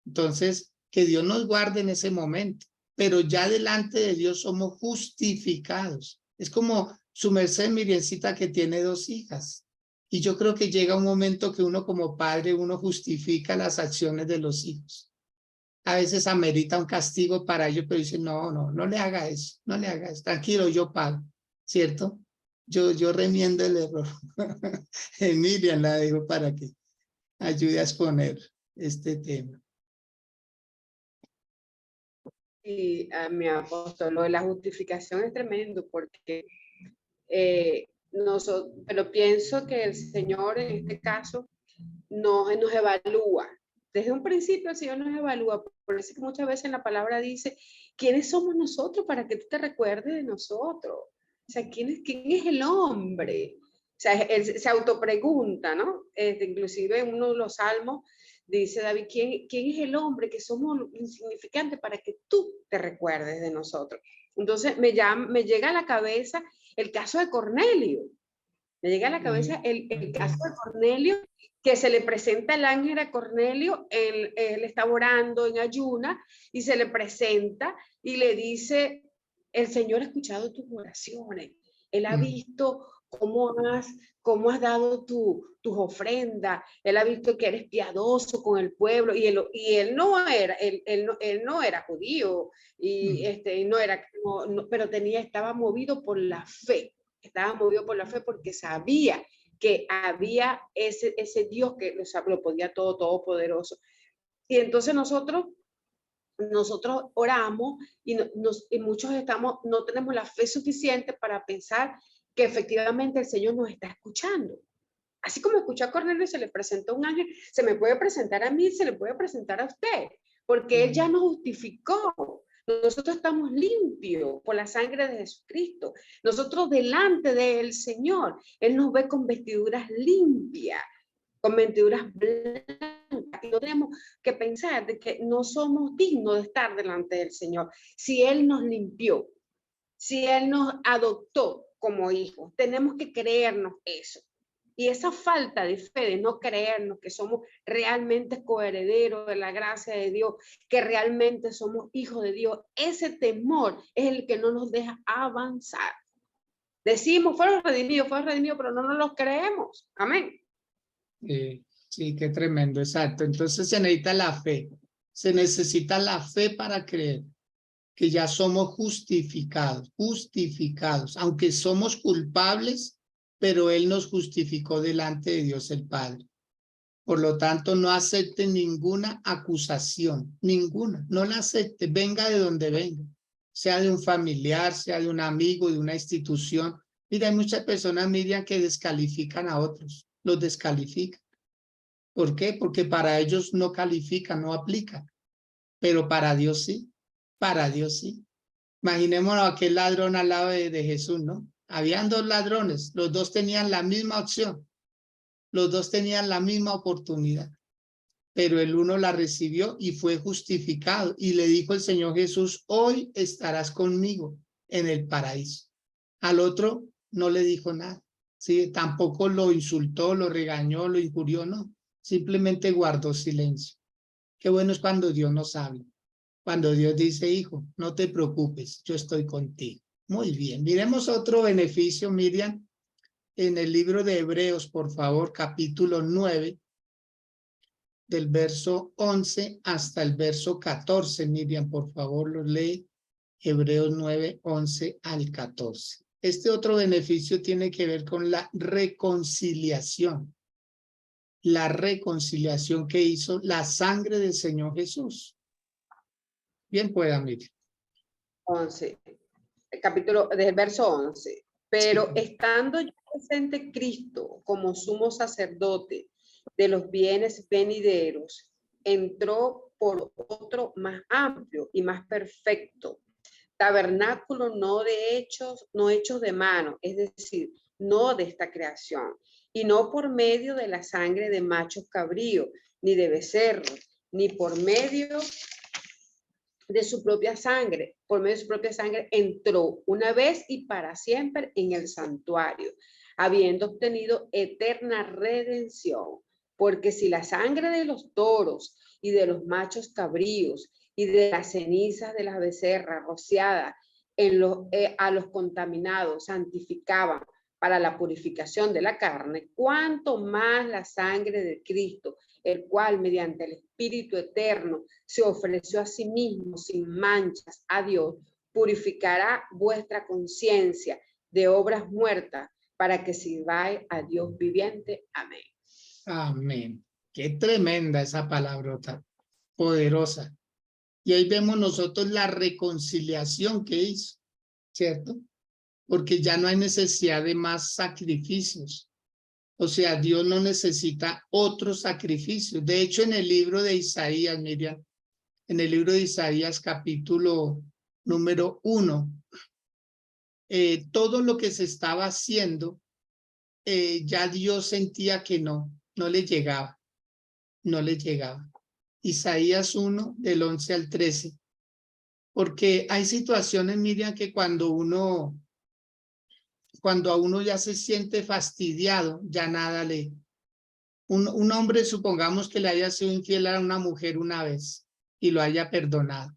Entonces, que Dios nos guarde en ese momento, pero ya delante de Dios somos justificados. Es como su merced, Miriencita, que tiene 2 hijas. Y yo creo que llega un momento que uno como padre, uno justifica las acciones de los hijos. A veces amerita un castigo para ellos, pero dice, no le haga eso, no le haga eso. Tranquilo, yo pago, ¿cierto? Yo remiendo el error. Miriam la dejo para que ayude a exponer este tema. Y a mi apóstol, lo de la justificación es tremendo porque pero pienso que el Señor en este caso nos evalúa. Desde un principio el Señor nos evalúa, por eso que muchas veces en la palabra dice, ¿quiénes somos nosotros para que tú te recuerdes de nosotros? O sea, ¿quién es el hombre? O sea, él se autopregunta, ¿no? Inclusive en uno de los salmos dice David, ¿quién es el hombre que somos insignificantes para que tú te recuerdes de nosotros? Entonces me llega a la cabeza el caso de Cornelio. Me llega a la cabeza el caso de Cornelio, que se le presenta el ángel a Cornelio, él está orando en ayuna y se le presenta y le dice, el Señor ha escuchado tus oraciones, Él ha visto cómo has dado tus ofrendas, Él ha visto que eres piadoso con el pueblo y él no era judío, pero estaba movido por la fe. Estaba movido por la fe porque sabía que había ese Dios que lo podía todo, todopoderoso. Y entonces nosotros oramos y muchos no tenemos la fe suficiente para pensar que efectivamente el Señor nos está escuchando. Así como escuchó a Cornelio y se le presentó un ángel, se me puede presentar a mí, se le puede presentar a usted, porque Él ya nos justificó. Nosotros estamos limpios por la sangre de Jesucristo. Nosotros delante del Señor, Él nos ve con vestiduras limpias, con vestiduras blancas. Y no tenemos que pensar de que no somos dignos de estar delante del Señor. Si Él nos limpió, si Él nos adoptó como hijos, tenemos que creernos eso. Y esa falta de fe, de no creernos que somos realmente coherederos de la gracia de Dios, que realmente somos hijos de Dios, ese temor es el que no nos deja avanzar. Decimos, fueron redimidos, pero no nos los creemos. Amén. Sí, qué tremendo, exacto. Entonces se necesita la fe. Se necesita la fe para creer que ya somos justificados, aunque somos culpables, pero Él nos justificó delante de Dios el Padre. Por lo tanto, no acepte ninguna acusación, ninguna, no la acepte, venga de donde venga, sea de un familiar, sea de un amigo, de una institución. Mira, hay muchas personas, Miriam, que descalifican a otros, los descalifican. ¿Por qué? Porque para ellos no califica, no aplica, pero para Dios sí, para Dios sí. Imaginémonos aquel ladrón al lado de Jesús, ¿no? Habían dos ladrones, los dos tenían la misma opción, los dos tenían la misma oportunidad, pero el uno la recibió y fue justificado y le dijo el Señor Jesús, hoy estarás conmigo en el paraíso. Al otro no le dijo nada, ¿sí? Tampoco lo insultó, lo regañó, lo injurió, no, simplemente guardó silencio. Qué bueno es cuando Dios nos habla. Cuando Dios dice, hijo, no te preocupes, yo estoy contigo. Muy bien, miremos otro beneficio, Miriam, en el libro de Hebreos, por favor, capítulo 9, del verso 11 hasta el verso 14. Miriam, por favor, lo lee. Hebreos 9, 11 al 14. Este otro beneficio tiene que ver con la reconciliación. La reconciliación que hizo la sangre del Señor Jesús. Bien pueda, Miriam. 11, el capítulo del verso 11. Pero estando yo presente Cristo como sumo sacerdote de los bienes venideros, entró por otro más amplio y más perfecto, tabernáculo no hechos de mano, es decir, no de esta creación, y no por medio de la sangre de machos cabríos, ni de becerros, ni por medio de su propia sangre, por medio de su propia sangre, entró una vez y para siempre en el santuario, habiendo obtenido eterna redención. Porque si la sangre de los toros y de los machos cabríos y de las cenizas de las becerras rociadas a los contaminados santificaban para la purificación de la carne, cuánto más la sangre de Cristo, el cual mediante el Espíritu eterno se ofreció a sí mismo sin manchas a Dios, purificará vuestra conciencia de obras muertas para que sirváis a Dios viviente. Amén. Amén. Qué tremenda esa palabrota, poderosa. Y ahí vemos nosotros la reconciliación que hizo, ¿cierto? Porque ya no hay necesidad de más sacrificios. O sea, Dios no necesita otros sacrificios. De hecho, en el libro de Isaías, Miriam, en el libro de Isaías capítulo número 1, todo lo que se estaba haciendo ya Dios sentía que no le llegaba, no le llegaba. Isaías 1, del 11 al 13. Porque hay situaciones, Miriam, que cuando a uno ya se siente fastidiado, ya nada le... Un hombre, supongamos que le haya sido infiel a una mujer una vez y lo haya perdonado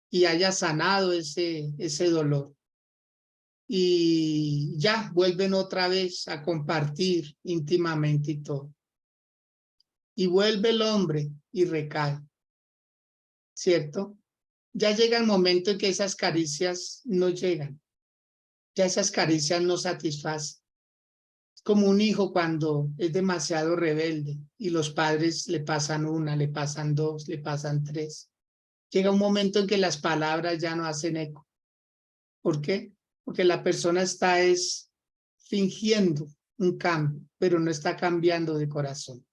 y haya sanado ese dolor. Y ya vuelven otra vez a compartir íntimamente y todo. Y vuelve el hombre y recae, ¿cierto? Ya llega el momento en que esas caricias no llegan, ya esas caricias no satisfacen. Es como un hijo cuando es demasiado rebelde y los padres le pasan una, le pasan dos, le pasan tres. Llega un momento en que las palabras ya no hacen eco. ¿Por qué? Porque la persona está fingiendo un cambio, pero no está cambiando de corazón.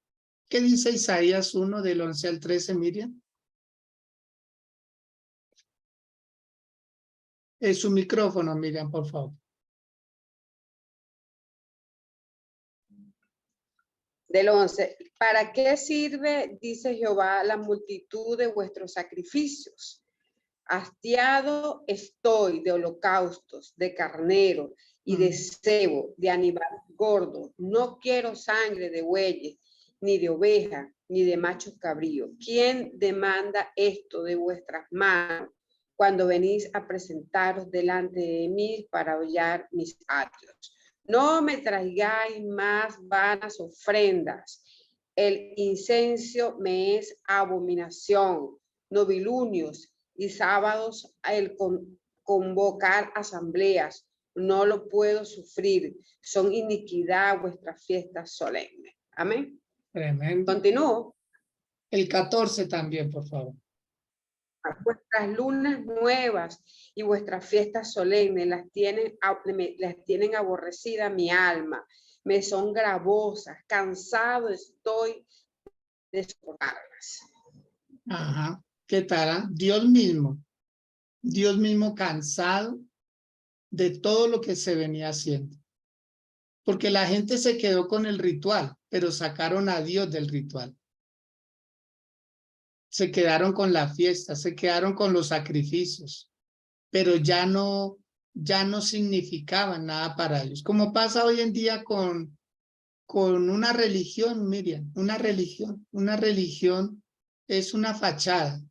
¿Qué dice Isaías 1, del 11 al 13, Miriam? Es su micrófono, Miriam, por favor. Del 11. ¿Para qué sirve, dice Jehová, la multitud de vuestros sacrificios? Hastiado estoy de holocaustos, de carnero y de cebo, de animal gordo. No quiero sangre de bueyes, ni de oveja, ni de machos cabríos. ¿Quién demanda esto de vuestras manos cuando venís a presentaros delante de mí para hollar mis atrios? No me traigáis más vanas ofrendas. El incenso me es abominación. Novilunios y sábados el convocar asambleas. No lo puedo sufrir. Son iniquidad vuestras fiestas solemnes. Amén. Tremendo. Continúo. El 14 también, por favor. Vuestras lunas nuevas y vuestras fiestas solemnes las tienen aborrecida mi alma. Me son gravosas. Cansado estoy de soportarlas. Ajá. ¿Qué tal? Dios mismo cansado de todo lo que se venía haciendo. Porque la gente se quedó con el ritual, pero sacaron a Dios del ritual. Se quedaron con la fiesta, se quedaron con los sacrificios, pero ya no significaban nada para ellos. Como pasa hoy en día con una religión, Miriam, una religión es una fachada,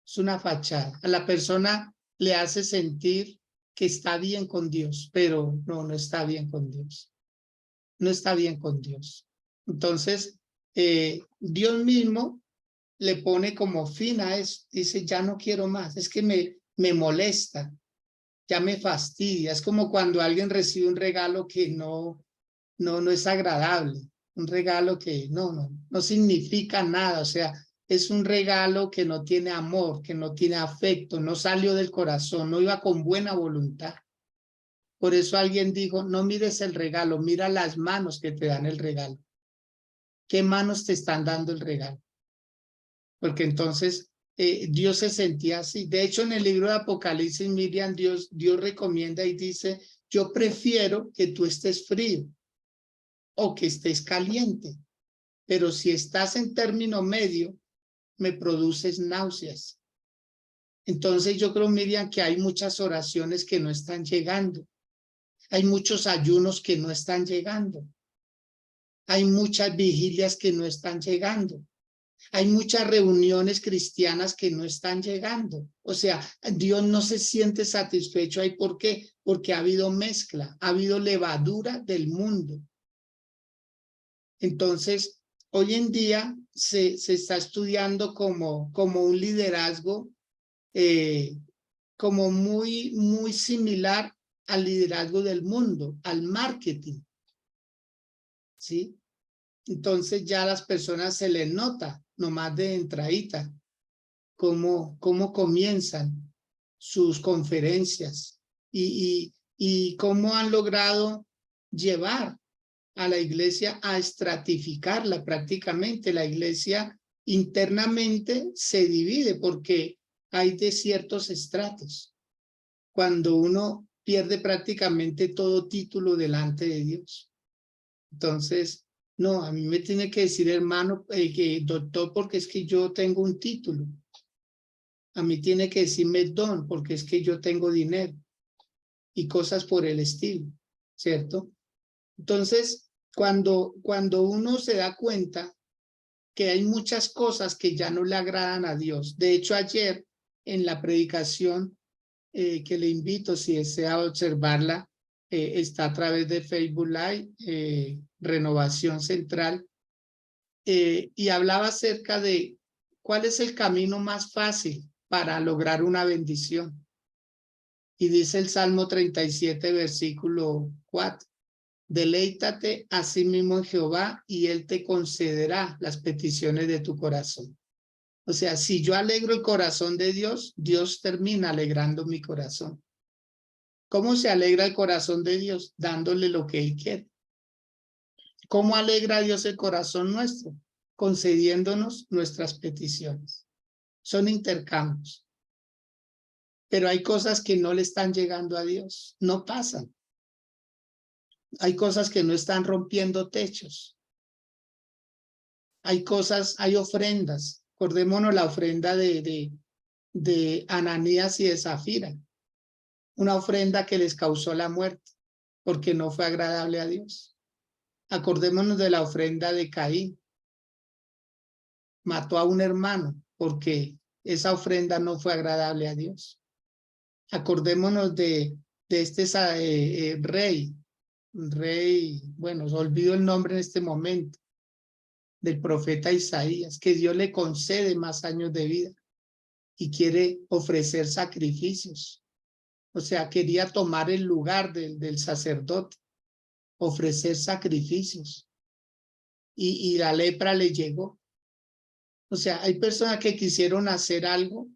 es una fachada. A la persona le hace sentir que está bien con Dios, pero no está bien con Dios. No está bien con Dios. Entonces, Dios mismo le pone como fin a eso. Dice, ya no quiero más, es que me molesta, ya me fastidia. Es como cuando alguien recibe un regalo que no es agradable, un regalo que no significa nada, o sea, es un regalo que no tiene amor, que no tiene afecto, no salió del corazón, no iba con buena voluntad. Por eso alguien dijo, no mires el regalo, mira las manos que te dan el regalo. ¿Qué manos te están dando el regalo? Porque entonces Dios se sentía así. De hecho, en el libro de Apocalipsis, Miriam, Dios recomienda y dice, yo prefiero que tú estés frío o que estés caliente, pero si estás en término medio, me produces náuseas. Entonces yo creo, Miriam, que hay muchas oraciones que no están llegando. Hay muchos ayunos que no están llegando. Hay muchas vigilias que no están llegando. Hay muchas reuniones cristianas que no están llegando. O sea, Dios no se siente satisfecho ahí. ¿Por qué? Porque ha habido mezcla, ha habido levadura del mundo. Entonces, hoy en día se está estudiando como un liderazgo como muy similar al liderazgo del mundo, al marketing. ¿Sí? Entonces ya a las personas se les nota, nomás de entradita, cómo comienzan sus conferencias y cómo han logrado llevar a la iglesia a estratificarla prácticamente. La iglesia internamente se divide porque hay de ciertos estratos. Cuando uno pierde prácticamente todo título delante de Dios. Entonces, no, a mí me tiene que decir hermano, que doctor, porque es que yo tengo un título. A mí tiene que decirme don, porque es que yo tengo dinero y cosas por el estilo, ¿cierto? Entonces, cuando uno se da cuenta que hay muchas cosas que ya no le agradan a Dios. De hecho, ayer en la predicación que le invito, si desea observarla, está a través de Facebook Live, Renovación Central, y hablaba acerca de cuál es el camino más fácil para lograr una bendición. Y dice el Salmo 37, versículo 4. Deleítate a sí mismo en Jehová y él te concederá las peticiones de tu corazón. O sea, si yo alegro el corazón de Dios, Dios termina alegrando mi corazón. ¿Cómo se alegra el corazón de Dios? Dándole lo que él quiere. ¿Cómo alegra Dios el corazón nuestro? Concediéndonos nuestras peticiones. Son intercambios. Pero hay cosas que no le están llegando a Dios. No pasan. Hay cosas que no están rompiendo techos. Hay cosas, hay ofrendas. Acordémonos la ofrenda de Ananías y de Zafira. Una ofrenda que les causó la muerte porque no fue agradable a Dios. Acordémonos de la ofrenda de Caín. Mató a un hermano porque esa ofrenda no fue agradable a Dios. Acordémonos de este rey, bueno, olvido el nombre en este momento, del profeta Isaías, que Dios le concede más años de vida y quiere ofrecer sacrificios. O sea, quería tomar el lugar del sacerdote, ofrecer sacrificios. Y la lepra le llegó. O sea, hay personas que quisieron hacer algo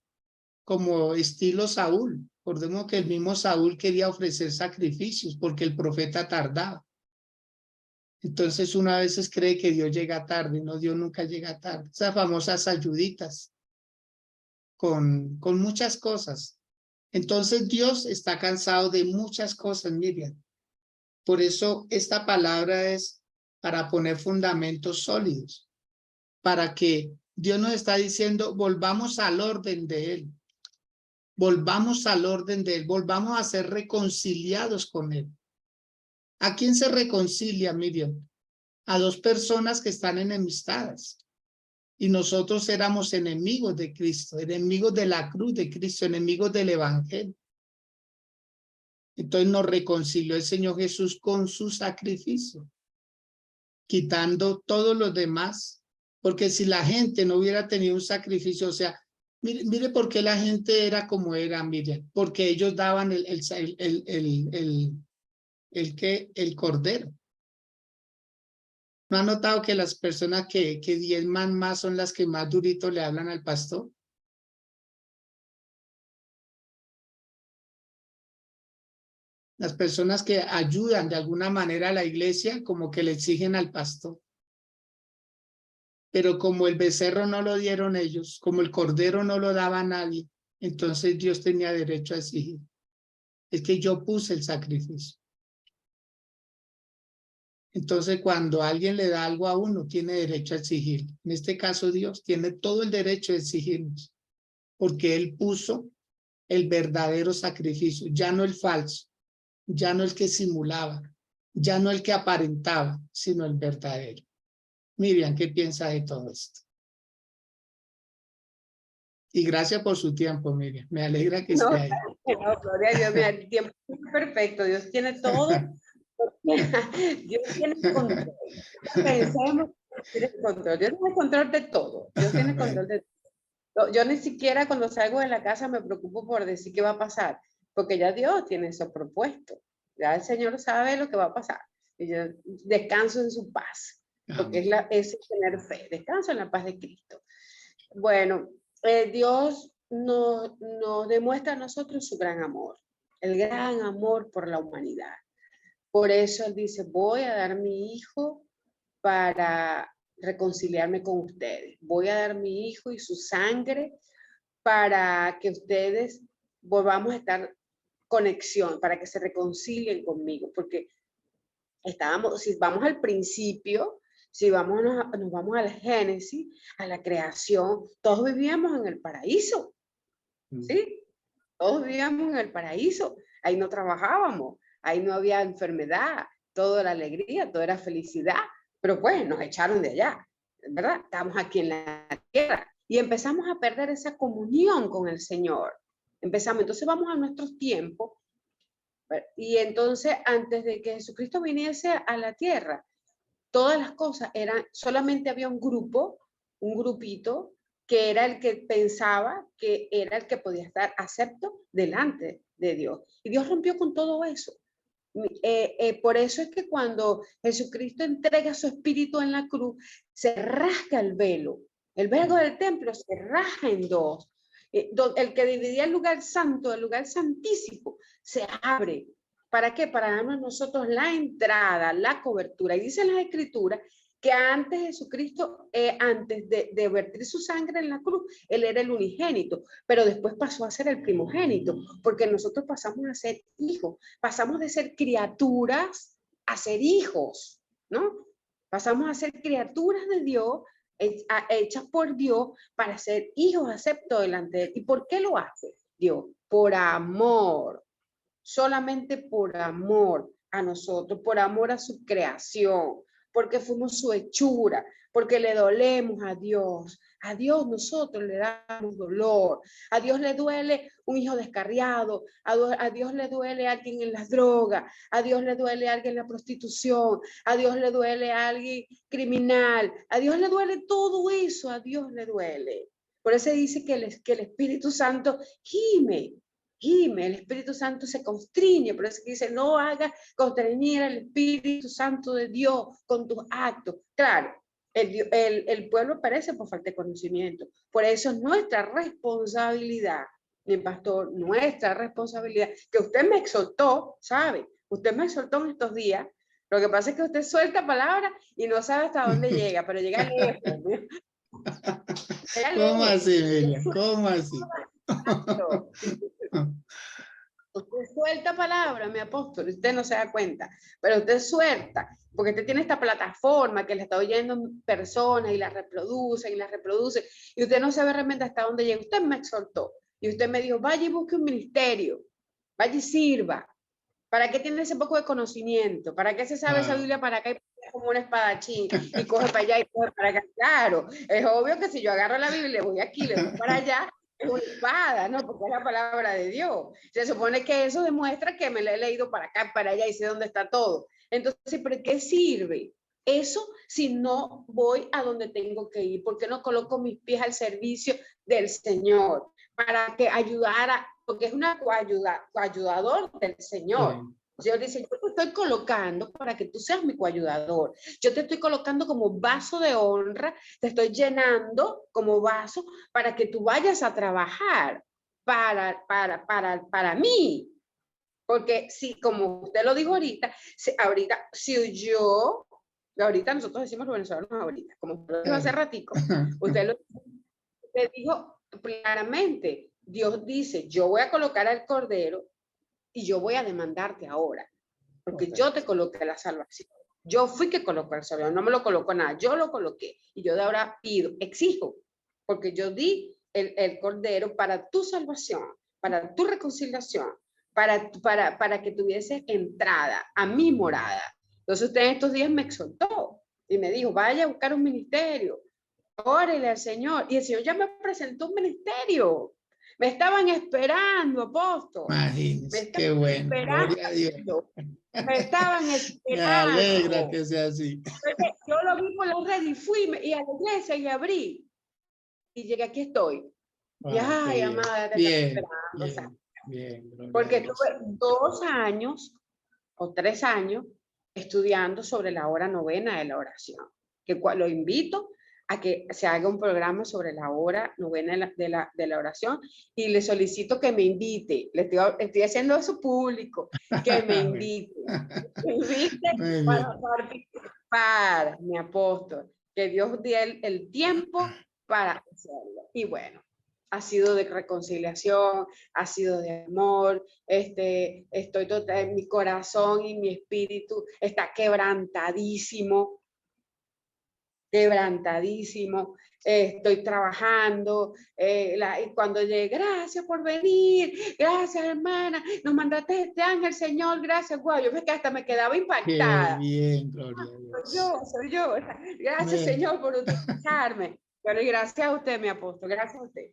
como estilo Saúl. Recordemos que el mismo Saúl quería ofrecer sacrificios porque el profeta tardaba. Entonces una vez cree que Dios llega tarde, no, Dios nunca llega tarde. Esas famosas ayuditas con muchas cosas. Entonces Dios está cansado de muchas cosas, Miriam. Por eso esta palabra es para poner fundamentos sólidos, para que Dios nos está diciendo, volvamos al orden de Él. Volvamos al orden de Él, volvamos a ser reconciliados con Él. ¿A quién se reconcilia, Miriam? A dos personas que están enemistadas. Y nosotros éramos enemigos de Cristo, enemigos de la cruz de Cristo, enemigos del Evangelio. Entonces nos reconcilió el Señor Jesús con su sacrificio, quitando todos los demás. Porque si la gente no hubiera tenido un sacrificio, o sea, mire por qué la gente era como era, Miriam, porque ellos daban el cordero. ¿No ha notado que las personas que diezman más son las que más durito le hablan al pastor? Las personas que ayudan de alguna manera a la iglesia como que le exigen al pastor. Pero como el becerro no lo dieron ellos, como el cordero no lo daba nadie, entonces Dios tenía derecho a exigir. Es que yo puse el sacrificio. Entonces cuando alguien le da algo a uno, tiene derecho a exigir. En este caso Dios tiene todo el derecho de exigirnos, porque Él puso el verdadero sacrificio, ya no el falso, ya no el que simulaba, ya no el que aparentaba, sino el verdadero. Miriam, ¿qué piensa de todo esto? Y gracias por su tiempo, Miriam. Me alegra que esté ahí. No, gloria a Dios, mira, el tiempo es perfecto. Dios tiene todo. Dios tiene control. Pensemos que Dios tiene control. Dios tiene control de todo. Dios tiene control de todo. Yo ni siquiera cuando salgo de la casa me preocupo por decir qué va a pasar, porque ya Dios tiene eso propuesto. Ya el Señor sabe lo que va a pasar. Y yo descanso en su paz, porque es tener fe. Descanso en la paz de Cristo. Bueno, Dios nos demuestra a nosotros su gran amor, el gran amor por la humanidad. Por eso Él dice, voy a dar mi hijo para reconciliarme con ustedes. Voy a dar mi hijo y su sangre para que ustedes volvamos a estar conexión, para que se reconcilien conmigo, porque estábamos, si vamos al principio, si vamos, nos vamos al Génesis, a la creación, todos vivíamos en el paraíso, ¿sí? Todos vivíamos en el paraíso, ahí no trabajábamos, ahí no había enfermedad, todo era alegría, todo era felicidad, pero pues nos echaron de allá, ¿verdad? Estamos aquí en la tierra y empezamos a perder esa comunión con el Señor. Entonces vamos a nuestros tiempos y entonces antes de que Jesucristo viniese a la tierra, todas las cosas eran, solamente había un grupo, un grupito, que era el que pensaba que era el que podía estar acepto delante de Dios. Y Dios rompió con todo eso. Por eso es que cuando Jesucristo entrega su espíritu en la cruz, se rasga el velo del templo se rasga en dos. El que dividía el lugar santo del lugar santísimo se abre. ¿Para qué? Para darnos nosotros la entrada, la cobertura. Y dicen las escrituras que antes Jesucristo, antes de vertir su sangre en la cruz, él era el unigénito, pero después pasó a ser el primogénito, porque nosotros pasamos a ser hijos, pasamos de ser criaturas a ser hijos, ¿no? Pasamos a ser criaturas de Dios, hechas por Dios para ser hijos aceptos delante de él. ¿Y por qué lo hace Dios? Por amor, solamente por amor a nosotros, por amor a su creación, porque fuimos su hechura, porque le dolemos a Dios. A Dios nosotros le damos dolor. A Dios le duele un hijo descarriado. A Dios le duele alguien en las drogas. A Dios le duele alguien en la prostitución. A Dios le duele alguien criminal. A Dios le duele todo eso. A Dios le duele. Por eso dice que el Espíritu Santo gime. El Espíritu Santo se constriñe, por eso que dice, no hagas constreñir al Espíritu Santo de Dios con tus actos. Claro, el pueblo perece por falta de conocimiento. Por eso es nuestra responsabilidad, mi pastor, nuestra responsabilidad, que usted me exhortó, ¿sabe? Usted me exhortó en estos días. Lo que pasa es que usted suelta palabras y no sabe hasta dónde llega, pero llega lejos. ¿Cómo así, Miriam? ¿Cómo así? Usted suelta palabra, mi apóstol, usted no se da cuenta, pero usted suelta, porque usted tiene esta plataforma que le está oyendo personas y la reproduce y usted no sabe realmente hasta dónde llega. Usted me exhortó y usted me dijo, vaya y busque un ministerio, vaya y sirva. ¿Para qué tiene ese poco de conocimiento? ¿Para qué se sabe esa Biblia para acá y como un espadachín y coge para allá y coge para acá? Claro, es obvio que si yo agarro la Biblia, voy aquí, le voy para allá, es una espada, ¿no? Porque es la palabra de Dios. Se supone que eso demuestra que me la he leído para acá, para allá y sé dónde está todo. Entonces, ¿pero qué sirve? Eso si no voy a donde tengo que ir. ¿Por qué no coloco mis pies al servicio del Señor? Para que ayudara, porque es una coayudador del Señor. Sí. Dios dice, yo te estoy colocando para que tú seas mi coayudador. Yo te estoy colocando como vaso de honra, te estoy llenando como vaso para que tú vayas a trabajar para mí. Porque si, como usted lo dijo ahorita, ahorita nosotros decimos los venezolanos ahorita, como usted lo dijo hace ratico, usted dijo claramente, Dios dice, yo voy a colocar al cordero y yo voy a demandarte ahora, porque yo te coloqué la salvación. Yo fui que colocó el cordero, no me lo colocó nada, yo lo coloqué y yo de ahora pido, exijo, porque yo di el cordero para tu salvación, para tu reconciliación, para que tuviese entrada a mi morada. Entonces usted en estos días me exhortó y me dijo, vaya a buscar un ministerio, órale al Señor. Y el Señor ya me presentó un ministerio. Me estaban esperando, apóstol. Imagínese, qué bueno. Gloria a Dios. Me estaban esperando. Me alegra que sea así. Yo lo vi por la red y fui y a la iglesia y abrí. Y llegué, aquí estoy. Y ay, amada, te bien, esperando. Bien, porque tuve 2 años o 3 años estudiando sobre la hora novena de la oración. Que lo invito a que se haga un programa sobre la hora novena de la oración y le solicito que me invite. Le estoy haciendo eso público, que me invite. Me invite para participar, mi apóstol. Que Dios dé el tiempo para hacerlo. Y bueno, ha sido de reconciliación, ha sido de amor. Estoy total, mi corazón y mi espíritu está quebrantadísimo, quebrantadísimo. Estoy trabajando, y cuando llegué, gracias por venir, gracias hermana, nos mandaste este ángel, Señor, gracias, guau, yo hasta me quedaba Qué impactada. bien, gloria a Dios. Soy yo, gracias Amén. Señor por utilizarme, pero gracias a usted, mi apóstol, gracias a usted.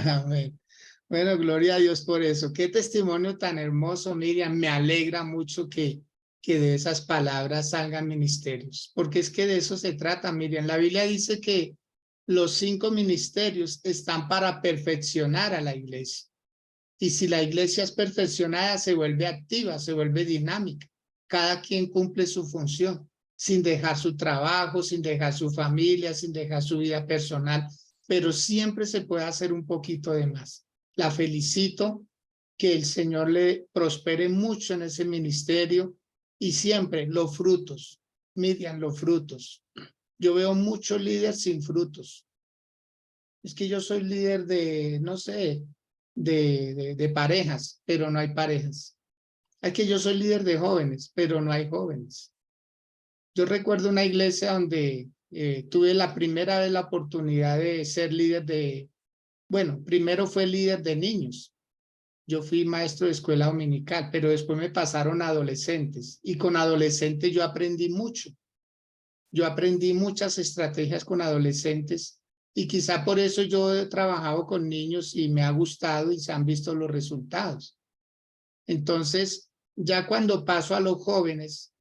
Amén. Bueno, gloria a Dios por eso. Qué testimonio tan hermoso, Miriam. Me alegra mucho que de esas palabras salgan ministerios, porque es que de eso se trata, Miriam. La Biblia dice que los 5 ministerios están para perfeccionar a la iglesia. Y si la iglesia es perfeccionada, se vuelve activa, se vuelve dinámica. Cada quien cumple su función, sin dejar su trabajo, sin dejar su familia, sin dejar su vida personal, pero siempre se puede hacer un poquito de más. La felicito, que el Señor le prospere mucho en ese ministerio y siempre los frutos, Miriam, los frutos. Yo veo muchos líderes sin frutos. Es que yo soy líder de, no sé, de parejas, pero no hay parejas. Es que yo soy líder de jóvenes, pero no hay jóvenes. Yo recuerdo una iglesia donde tuve la primera vez la oportunidad de ser líder de, bueno, primero fue líder de niños. Yo fui maestro de escuela dominical, pero después me pasaron a adolescentes y con adolescentes yo aprendí mucho. Yo aprendí muchas estrategias con adolescentes y quizá por eso yo he trabajado con niños y me ha gustado y se han visto los resultados. Entonces, ya cuando paso a los jóvenes,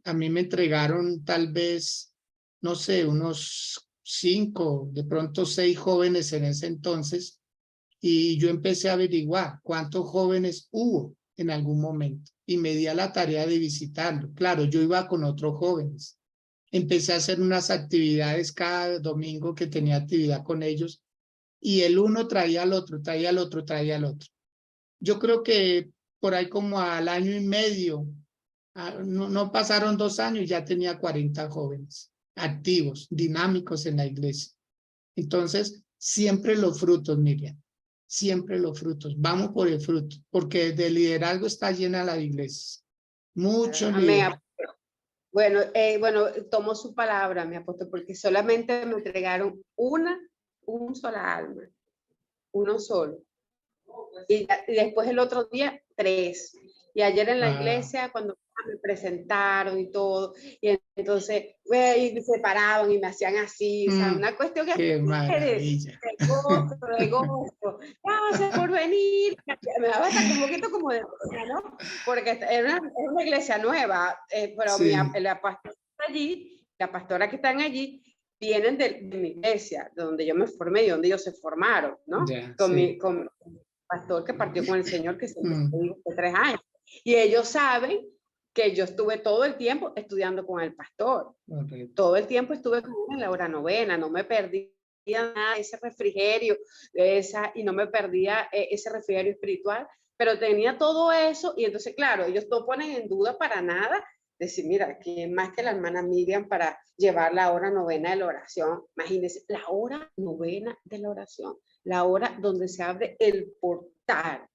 a mí me entregaron tal vez, no sé, unos 5, de pronto 6 jóvenes en ese entonces, y yo empecé a averiguar cuántos jóvenes hubo en algún momento y me di a la tarea de visitarlo. Claro, yo iba con otros jóvenes. Empecé a hacer unas actividades cada domingo que tenía actividad con ellos y el uno traía al otro, traía al otro, traía al otro. Yo creo que por ahí como al año y medio, no pasaron 2 años, ya tenía 40 jóvenes activos, dinámicos en la iglesia. Entonces, siempre los frutos, Miriam, siempre los frutos. Vamos por el fruto, porque de liderazgo está llena la iglesia. Mucho liderazgo. Bueno, tomo su palabra, mi apóstol, porque solamente me entregaron un sola alma, uno solo. Y después el otro día, 3. Y ayer en la iglesia, cuando me presentaron y todo, y entonces y se paraban y me hacían así, o sea, una cuestión que qué maravilla. de gozo. Gracias por venir. Me daba hasta un poquito como de pena, ¿no? Porque era una iglesia nueva, pero Sí. la pastora allí, la pastora que están allí, vienen de mi iglesia, de donde yo me formé y donde ellos se formaron, ¿no? Ya, con sí. mi pastor que partió con el Señor, que se dijo hace 3 años. Y ellos saben que yo estuve todo el tiempo estudiando con el pastor. Correcto. Todo el tiempo estuve con él en la hora novena, no me perdía nada de ese refrigerio, y no me perdía ese refrigerio espiritual, pero tenía todo eso y entonces, claro, ellos no ponen en duda para nada decir, mira, ¿quién más que la hermana Miriam para llevar la hora novena de la oración? Imagínense, la hora novena de la oración, la hora donde se abre el portal,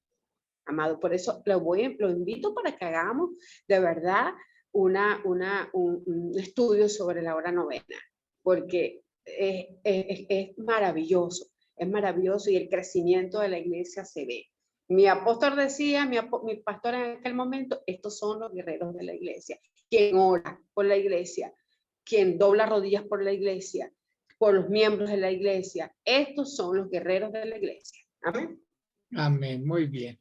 amado. Por eso lo invito para que hagamos de verdad un estudio sobre la hora novena, porque es maravilloso y el crecimiento de la iglesia se ve. Mi apóstol decía, mi pastor en aquel momento, estos son los guerreros de la iglesia, quien ora por la iglesia, quien dobla rodillas por la iglesia, por los miembros de la iglesia. Estos son los guerreros de la iglesia. Amén. Amén, muy bien.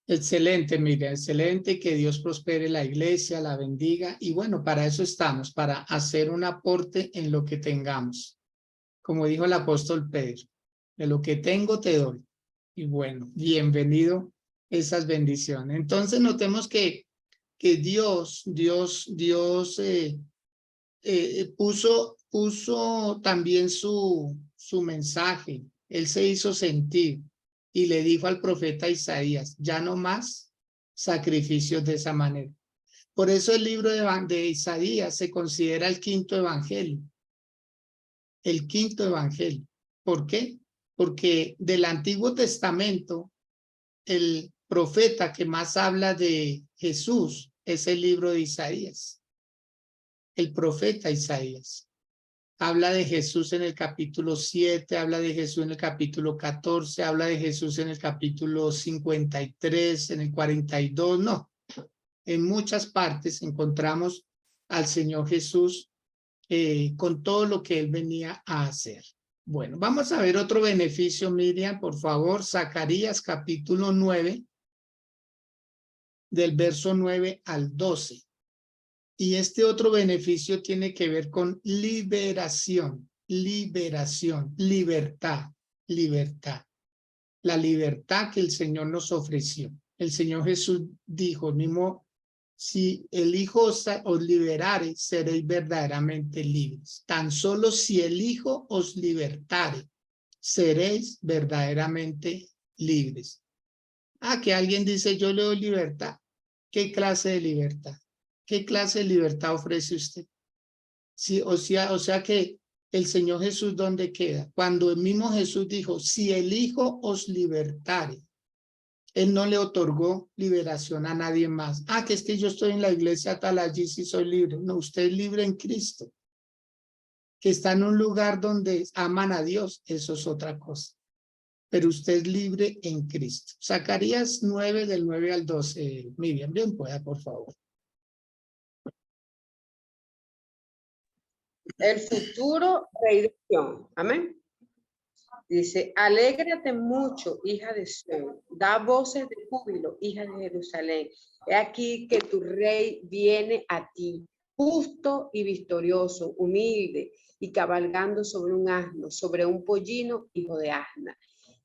Excelente, Miriam, excelente, que Dios prospere la iglesia, la bendiga y bueno, para eso estamos, para hacer un aporte en lo que tengamos. Como dijo el apóstol Pedro, de lo que tengo te doy. Y bueno, bienvenido esas bendiciones. Entonces notemos que Dios puso también su mensaje. Él se hizo sentir y le dijo al profeta Isaías, ya no más sacrificios de esa manera. Por eso el libro de Isaías se considera el quinto evangelio. El quinto evangelio. ¿Por qué? porque del Antiguo Testamento, el profeta que más habla de Jesús es el libro de Isaías. El profeta Isaías. Habla de Jesús en el capítulo 7, habla de Jesús en el capítulo 14, habla de Jesús en el capítulo 53, en el 42, no. En muchas partes encontramos al Señor Jesús con todo lo que Él venía a hacer. Bueno, vamos a ver otro beneficio, Miriam, por favor. Zacarías capítulo 9, del verso 9 al 12. Y este otro beneficio tiene que ver con liberación, liberación, libertad, libertad. La libertad que el Señor nos ofreció. El Señor Jesús dijo mismo, si el Hijo os liberare, seréis verdaderamente libres. Tan solo si el Hijo os libertare, seréis verdaderamente libres. Ah, que alguien dice, yo le doy libertad. ¿Qué clase de libertad? ¿Qué clase de libertad ofrece usted? Sí, o sea que el Señor Jesús, ¿dónde queda? Cuando el mismo Jesús dijo, si el Hijo os libertare, Él no le otorgó liberación a nadie más. Ah, que es que yo estoy en la iglesia tal, allí sí soy libre. No, usted es libre en Cristo. Que está en un lugar donde aman a Dios, eso es otra cosa. Pero usted es libre en Cristo. Zacarías 9, del 9 al 12. Miriam, bien pueda, por favor. El futuro rey de Sión. Amén. Dice, alégrate mucho, hija de Sión, da voces de júbilo, hija de Jerusalén. He aquí que tu rey viene a ti, justo y victorioso, humilde y cabalgando sobre un asno, sobre un pollino, hijo de asna.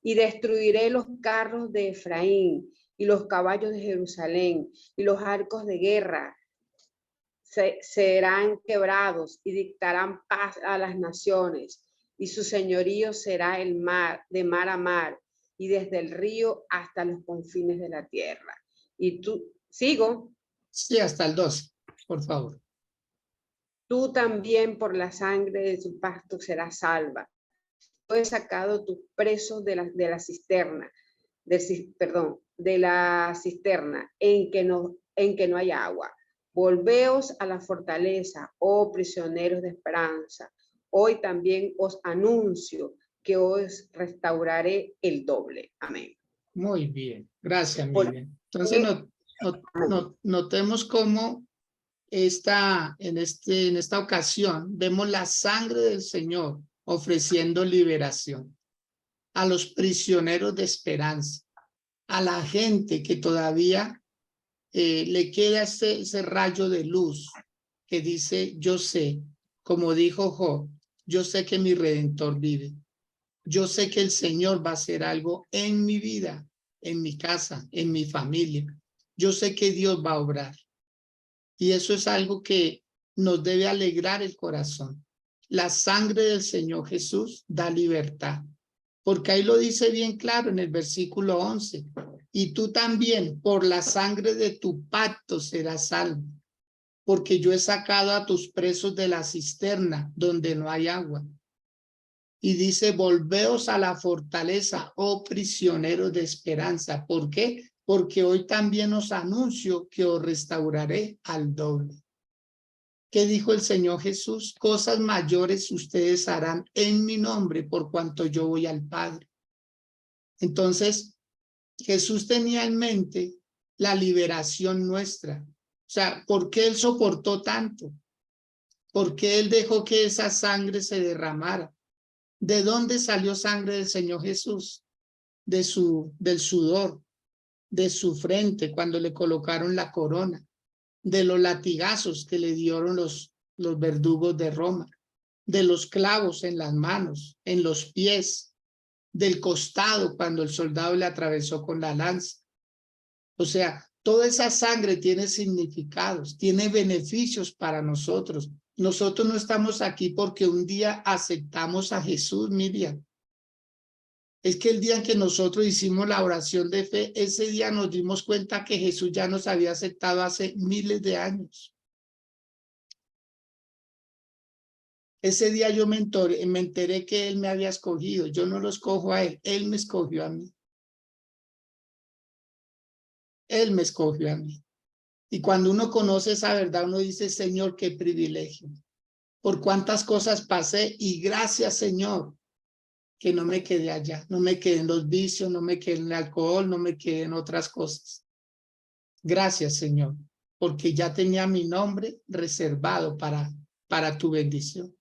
Y destruiré los carros de Efraín y los caballos de Jerusalén y los arcos de guerra serán quebrados y dictarán paz a las naciones, y su señorío será el mar, de mar a mar, y desde el río hasta los confines de la tierra. Y tú, ¿sigo? Sí, hasta el 12, por favor. Tú también por la sangre de tu pacto serás salva. Yo he sacado tus presos de la cisterna, de la cisterna en que no hay agua. Volveos a la fortaleza, oh prisioneros de esperanza. Hoy también os anuncio que os restauraré el doble. Amén. Muy bien, gracias, Por, Miriam. Entonces, notemos cómo en esta ocasión vemos la sangre del Señor ofreciendo liberación a los prisioneros de esperanza, a la gente que todavía le queda ese rayo de luz que dice, yo sé, como dijo Job, yo sé que mi Redentor vive. Yo sé que el Señor va a hacer algo en mi vida, en mi casa, en mi familia. Yo sé que Dios va a obrar. Y eso es algo que nos debe alegrar el corazón. La sangre del Señor Jesús da libertad. Porque ahí lo dice bien claro en el versículo 11. Y tú también, por la sangre de tu pacto serás salvo. Porque yo he sacado a tus presos de la cisterna donde no hay agua. Y dice, volveos a la fortaleza, oh prisioneros de esperanza. ¿Por qué? Porque hoy también os anuncio que os restauraré al doble. ¿Qué dijo el Señor Jesús? Cosas mayores ustedes harán en mi nombre por cuanto yo voy al Padre. Entonces, Jesús tenía en mente la liberación nuestra. O sea, ¿por qué Él soportó tanto? ¿Por qué Él dejó que esa sangre se derramara? ¿De dónde salió sangre del Señor Jesús? Del sudor, de su frente cuando le colocaron la corona, de los latigazos que le dieron los verdugos de Roma, de los clavos en las manos, en los pies, del costado cuando el soldado le atravesó con la lanza. O sea, toda esa sangre tiene significados, tiene beneficios para nosotros. Nosotros no estamos aquí porque un día aceptamos a Jesús, Miriam. Es que el día en que nosotros hicimos la oración de fe, ese día nos dimos cuenta que Jesús ya nos había aceptado hace miles de años. Ese día yo me enteré que Él me había escogido. Yo no lo escojo a Él, Él me escogió a mí. Él me escogió a mí. Y cuando uno conoce esa verdad, uno dice, Señor, qué privilegio. Por cuántas cosas pasé y gracias, Señor, que no me quedé allá. No me quedé en los vicios, no me quedé en el alcohol, no me quedé en otras cosas. Gracias, Señor, porque ya tenía mi nombre reservado para tu bendición.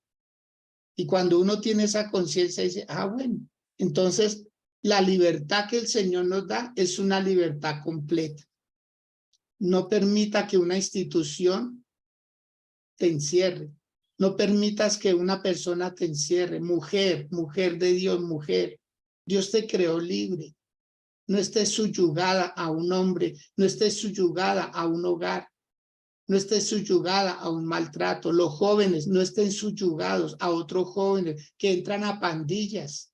Y cuando uno tiene esa conciencia, dice, bueno, entonces la libertad que el Señor nos da es una libertad completa. No permita que una institución te encierre. No permitas que una persona te encierre. Mujer, mujer de Dios, mujer. Dios te creó libre. No estés subyugada a un hombre, no estés subyugada a un hogar, no estés subyugada a un maltrato. Los jóvenes no estén subyugados a otros jóvenes que entran a pandillas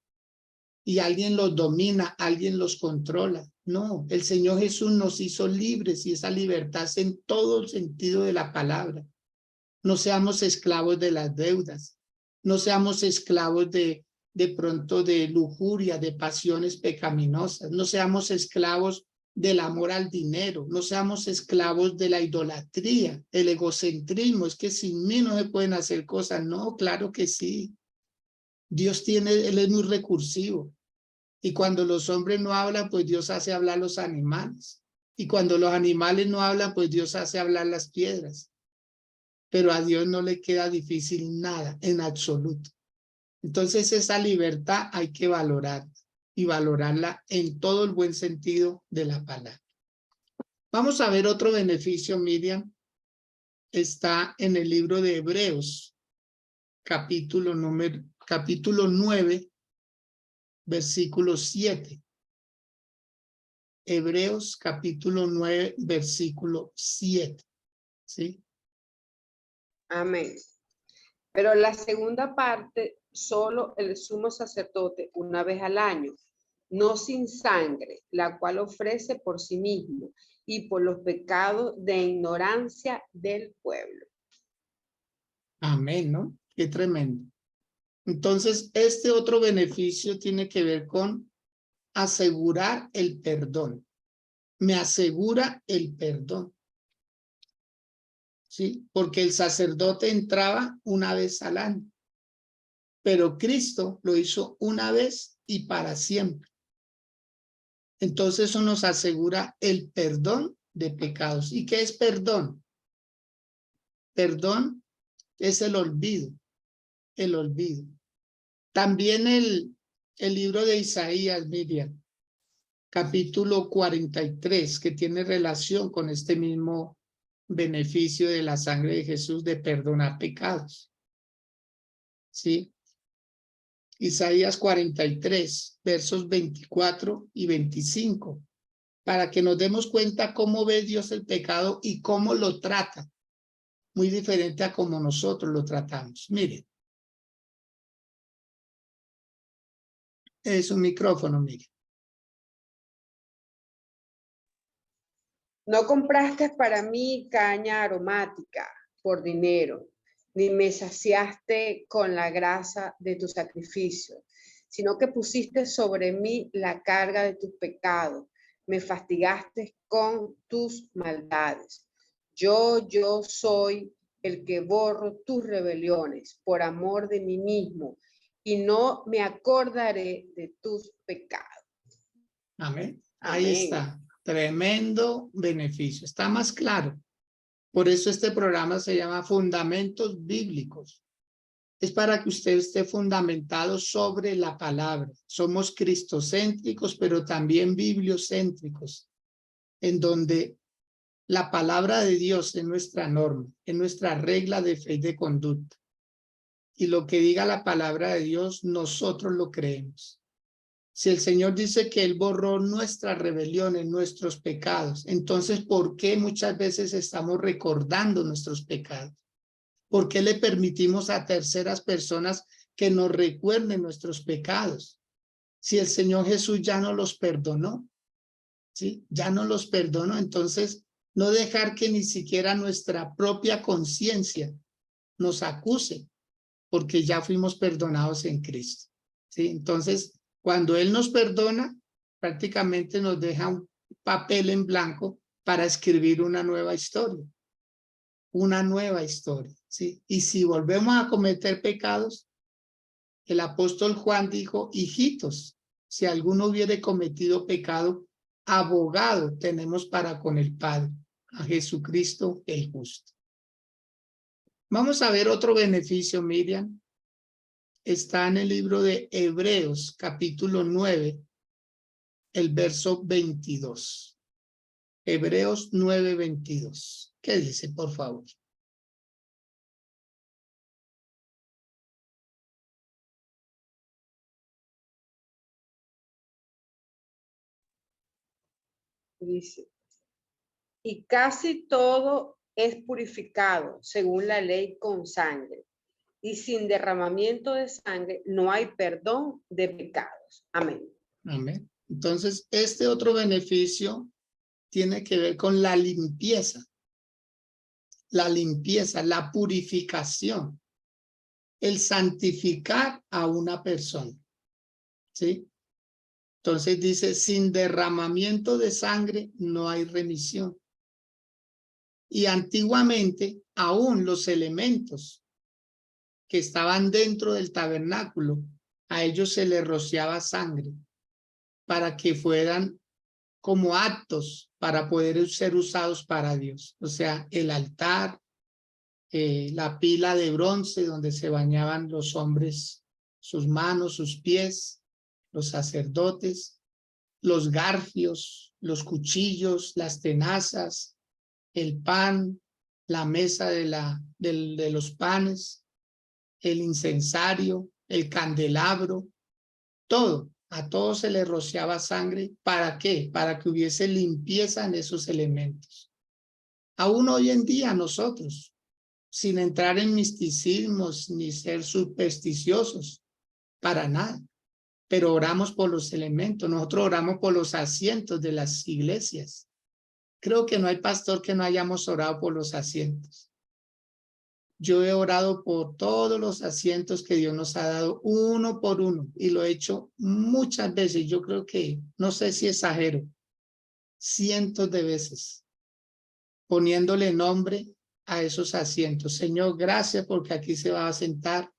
y alguien los domina, alguien los controla. No, el Señor Jesús nos hizo libres y esa libertad es en todo el sentido de la palabra. No seamos esclavos de las deudas, no seamos esclavos de pronto de lujuria, de pasiones pecaminosas, no seamos esclavos del amor al dinero, no seamos esclavos de la idolatría, el egocentrismo, es que sin mí no se pueden hacer cosas. No, claro que sí. Dios Él es muy recursivo. Y cuando los hombres no hablan, pues Dios hace hablar los animales. Y cuando los animales no hablan, pues Dios hace hablar las piedras. Pero a Dios no le queda difícil nada, en absoluto. Entonces esa libertad hay que valorarla y valorarla en todo el buen sentido de la palabra. Vamos a ver otro beneficio, Miriam. Está en el libro de Hebreos, capítulo 9, versículo 7. Hebreos, capítulo 9, versículo 7. ¿Sí? Amén. Pero la segunda parte, solo el sumo sacerdote una vez al año, no sin sangre, la cual ofrece por sí mismo y por los pecados de ignorancia del pueblo. Amén, ¿no? Qué tremendo. Entonces, este otro beneficio tiene que ver con asegurar el perdón. Me asegura el perdón. ¿Sí? Porque el sacerdote entraba una vez al año, pero Cristo lo hizo una vez y para siempre. Entonces eso nos asegura el perdón de pecados. ¿Y qué es perdón? Perdón es el olvido, el olvido. También el libro de Isaías, Miriam, capítulo 43, que tiene relación con este mismo beneficio de la sangre de Jesús de perdonar pecados. ¿Sí? Isaías 43, versos 24 y 25, para que nos demos cuenta cómo ve Dios el pecado y cómo lo trata, muy diferente a como nosotros lo tratamos. Miren, es un micrófono, miren. No compraste para mí caña aromática por dinero, ni me saciaste con la grasa de tu sacrificio, sino que pusiste sobre mí la carga de tus pecados, me fastigaste con tus maldades. Yo soy el que borro tus rebeliones por amor de mí mismo, y no me acordaré de tus pecados. Amén. Ahí Amén. está. Tremendo beneficio. Está más claro. Por eso este programa se llama Fundamentos Bíblicos. Es para que usted esté fundamentado sobre la palabra. Somos cristocéntricos, pero también bibliocéntricos, en donde la palabra de Dios es nuestra norma, es nuestra regla de fe y de conducta. Y lo que diga la palabra de Dios, nosotros lo creemos. Si el Señor dice que Él borró nuestras rebeliones, nuestros pecados, entonces, ¿por qué muchas veces estamos recordando nuestros pecados? ¿Por qué le permitimos a terceras personas que nos recuerden nuestros pecados? Si el Señor Jesús ya no los perdonó, ¿sí? Ya no los perdonó, entonces no dejar que ni siquiera nuestra propia conciencia nos acuse porque ya fuimos perdonados en Cristo, ¿sí? Entonces, cuando Él nos perdona, prácticamente nos deja un papel en blanco para escribir una nueva historia, ¿sí? Y si volvemos a cometer pecados, el apóstol Juan dijo, hijitos, si alguno hubiere cometido pecado, abogado tenemos para con el Padre, a Jesucristo el justo. Vamos a ver otro beneficio, Miriam. Está en el libro de Hebreos, capítulo 9, el verso 22. Hebreos 9, 22. ¿Qué dice, por favor? Dice, y casi todo es purificado según la ley con sangre, y sin derramamiento de sangre no hay perdón de pecados. Amén. Amén. Entonces, este otro beneficio tiene que ver con la limpieza, la purificación, el santificar a una persona, ¿sí? Entonces dice, sin derramamiento de sangre no hay remisión. Y antiguamente, aún los elementos que estaban dentro del tabernáculo, a ellos se les rociaba sangre para que fueran como actos para poder ser usados para Dios. O sea, el altar, la pila de bronce donde se bañaban los hombres, sus manos, sus pies, los sacerdotes, los garfios, los cuchillos, las tenazas, el pan, la mesa de los panes, el incensario, el candelabro, todo. A todo se le rociaba sangre. ¿Para qué? Para que hubiese limpieza en esos elementos. Aún hoy en día nosotros, sin entrar en misticismos ni ser supersticiosos, para nada, pero oramos por los elementos. Nosotros oramos por los asientos de las iglesias. Creo que no hay pastor que no hayamos orado por los asientos. Yo he orado por todos los asientos que Dios nos ha dado, uno por uno, y lo he hecho muchas veces. Yo creo que, no sé si exagero, cientos de veces, poniéndole nombre a esos asientos. Señor, gracias porque aquí se va a sentar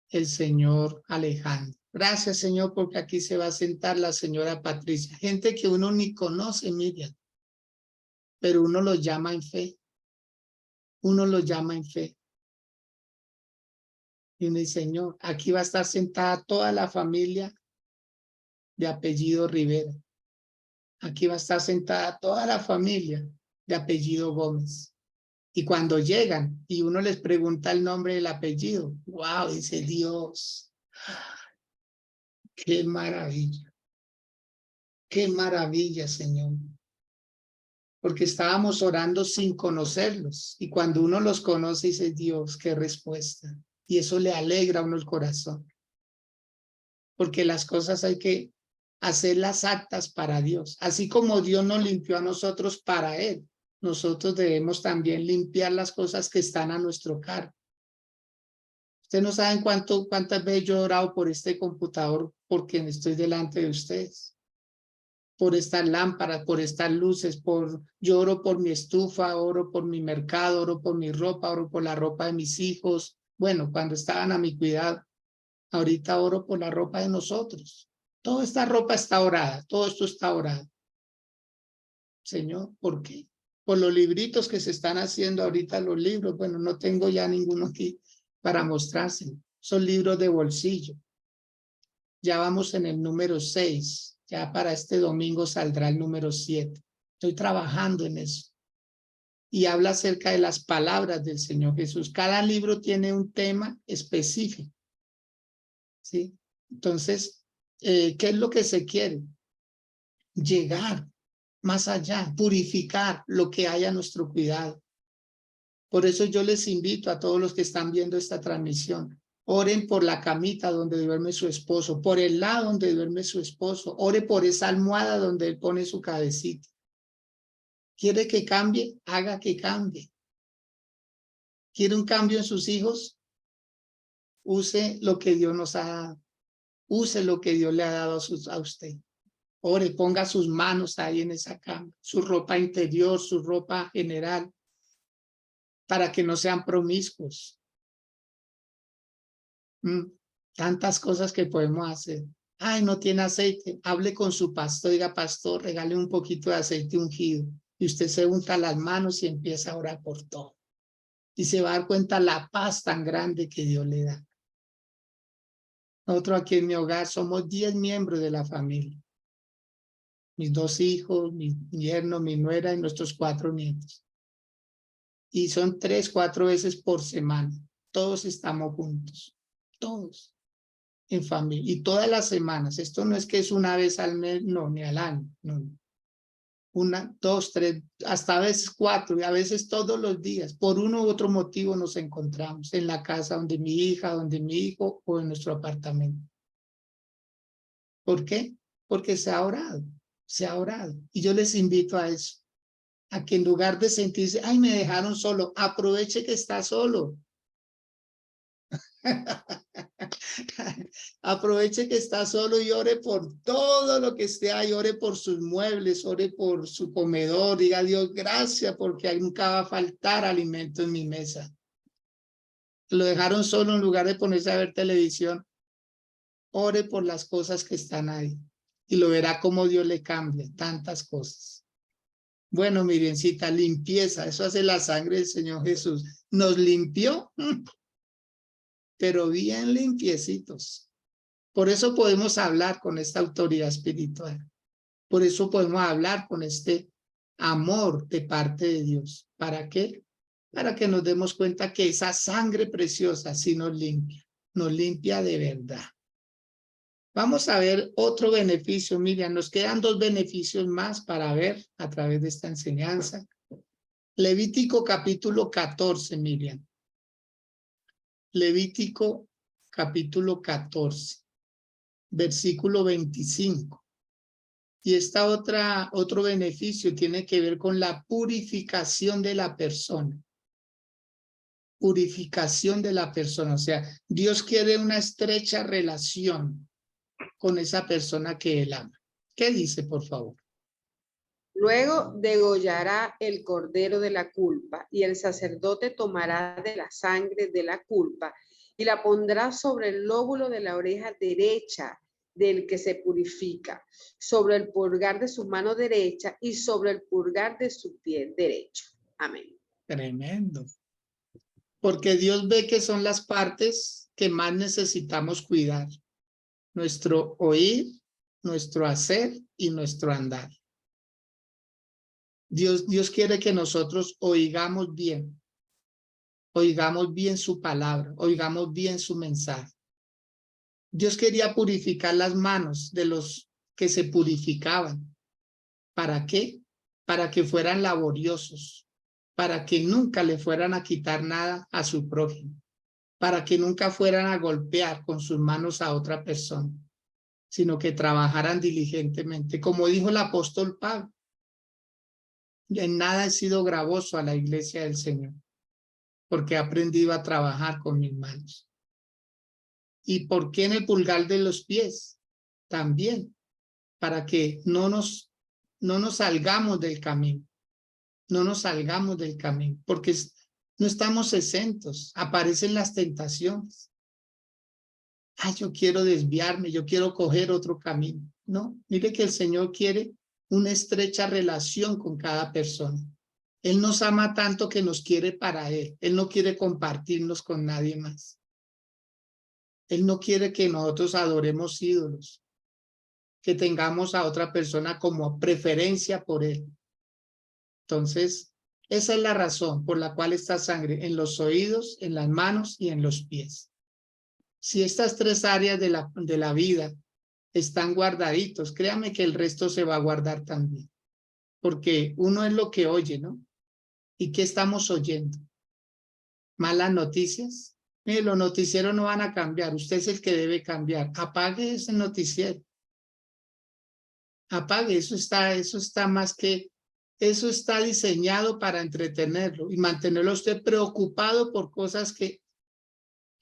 el señor Alejandro. Gracias, Señor, porque aquí se va a sentar la señora Patricia. Gente que uno ni conoce, Miriam, pero uno los llama en fe. Uno los llama en fe. Y uno dice, Señor, aquí va a estar sentada toda la familia de apellido Rivera. Aquí va a estar sentada toda la familia de apellido Gómez. Y cuando llegan y uno les pregunta el nombre del apellido, wow, dice Dios, qué maravilla, Señor. Porque estábamos orando sin conocerlos. Y cuando uno los conoce, dice Dios, qué respuesta. Y eso le alegra a uno el corazón. Porque las cosas hay que hacerlas actas para Dios. Así como Dios nos limpió a nosotros para Él, nosotros debemos también limpiar las cosas que están a nuestro cargo. Ustedes no saben cuántas veces yo he orado por este computador porque estoy delante de ustedes. Por estas lámparas, por estas luces, yo oro por mi estufa, oro por mi mercado, oro por mi ropa, oro por la ropa de mis hijos. Bueno, cuando estaban a mi cuidado, ahorita oro por la ropa de nosotros. Toda esta ropa está orada, todo esto está orado. Señor, ¿por qué? Por los libritos que se están haciendo ahorita, los libros, bueno, no tengo ya ninguno aquí para mostrárselo. Son libros de bolsillo. Ya vamos en el número 6. Ya para este domingo saldrá el número 7. Estoy trabajando en eso. Y habla acerca de las palabras del Señor Jesús. Cada libro tiene un tema específico. ¿Sí? Entonces, ¿qué es lo que se quiere? Llegar más allá, purificar lo que hay a nuestro cuidado. Por eso yo les invito a todos los que están viendo esta transmisión, oren por la camita donde duerme su esposo, por el lado donde duerme su esposo, ore por esa almohada donde él pone su cabecita. ¿Quiere que cambie? Haga que cambie. ¿Quiere un cambio en sus hijos? use lo que Dios nos ha dado. Use lo que Dios le ha dado a usted. Ore, ponga sus manos ahí en esa cama, su ropa interior, su ropa general, para que no sean promiscuos. Tantas cosas que podemos hacer. Ay, no tiene aceite. Hable con su pastor, diga, pastor, regale un poquito de aceite ungido. Y usted se unta las manos y empieza a orar por todo. Y se va a dar cuenta la paz tan grande que Dios le da. Nosotros aquí en mi hogar somos 10 miembros de la familia. Mis 2 hijos, mi yerno, mi nuera y nuestros 4 nietos. Y son 3, 4 veces por semana. Todos estamos juntos. Todos. En familia. Y todas las semanas. Esto no es que es una vez al mes, no, ni al año. No. 1, 2, 3, hasta a veces 4, y a veces todos los días. Por uno u otro motivo nos encontramos en la casa donde mi hija, donde mi hijo o en nuestro apartamento. ¿Por qué? Porque se ha orado. Se ha orado. Y yo les invito a eso. A que en lugar de sentirse, ay, me dejaron solo, aproveche que está solo. Aproveche que está solo y ore por todo lo que esté ahí, ore por sus muebles, ore por su comedor, diga a Dios gracias porque nunca va a faltar alimento en mi mesa. Lo dejaron solo en lugar de ponerse a ver televisión, ore por las cosas que están ahí y lo verá como Dios le cambia tantas cosas. Bueno, Miriamcita, limpieza, eso hace la sangre del Señor Jesús. Nos limpió, pero bien limpiecitos. Por eso podemos hablar con esta autoridad espiritual. Por eso podemos hablar con este amor de parte de Dios. ¿Para qué? Para que nos demos cuenta que esa sangre preciosa sí nos limpia de verdad. Vamos a ver otro beneficio, Miriam. Nos quedan 2 beneficios más para ver a través de esta enseñanza. Levítico capítulo 14, Miriam. Levítico capítulo 14, versículo 25. Y otro beneficio tiene que ver con la purificación de la persona. Purificación de la persona. O sea, Dios quiere una estrecha relación con esa persona que Él ama. ¿Qué dice, por favor? Luego degollará el cordero de la culpa y el sacerdote tomará de la sangre de la culpa y la pondrá sobre el lóbulo de la oreja derecha del que se purifica, sobre el pulgar de su mano derecha y sobre el pulgar de su pie derecho. Amén. Tremendo. Porque Dios ve que son las partes que más necesitamos cuidar. Nuestro oír, nuestro hacer y nuestro andar. Dios quiere que nosotros oigamos bien su palabra, oigamos bien su mensaje. Dios quería purificar las manos de los que se purificaban. ¿Para qué? Para que fueran laboriosos, para que nunca le fueran a quitar nada a su prójimo, para que nunca fueran a golpear con sus manos a otra persona, sino que trabajaran diligentemente. Como dijo el apóstol Pablo, en nada he sido gravoso a la iglesia del Señor, porque he aprendido a trabajar con mis manos. ¿Y por qué en el pulgar de los pies? También, para que no nos salgamos del camino. No nos salgamos del camino, porque no estamos exentos. Aparecen las tentaciones. Ay, yo quiero desviarme, yo quiero coger otro camino. No, mire que el Señor quiere una estrecha relación con cada persona. Él nos ama tanto que nos quiere para Él. Él no quiere compartirnos con nadie más. Él no quiere que nosotros adoremos ídolos, que tengamos a otra persona como preferencia por Él. Entonces, esa es la razón por la cual está sangre en los oídos, en las manos y en los pies. Si estas 3 áreas de la vida están guardaditos, créame que el resto se va a guardar también. Porque uno es lo que oye, ¿no? ¿Y qué estamos oyendo? ¿Malas noticias? Mire, los noticieros no van a cambiar. Usted es el que debe cambiar. Apague ese noticiero. Apague, eso está diseñado para entretenerlo y mantenerlo usted preocupado por cosas que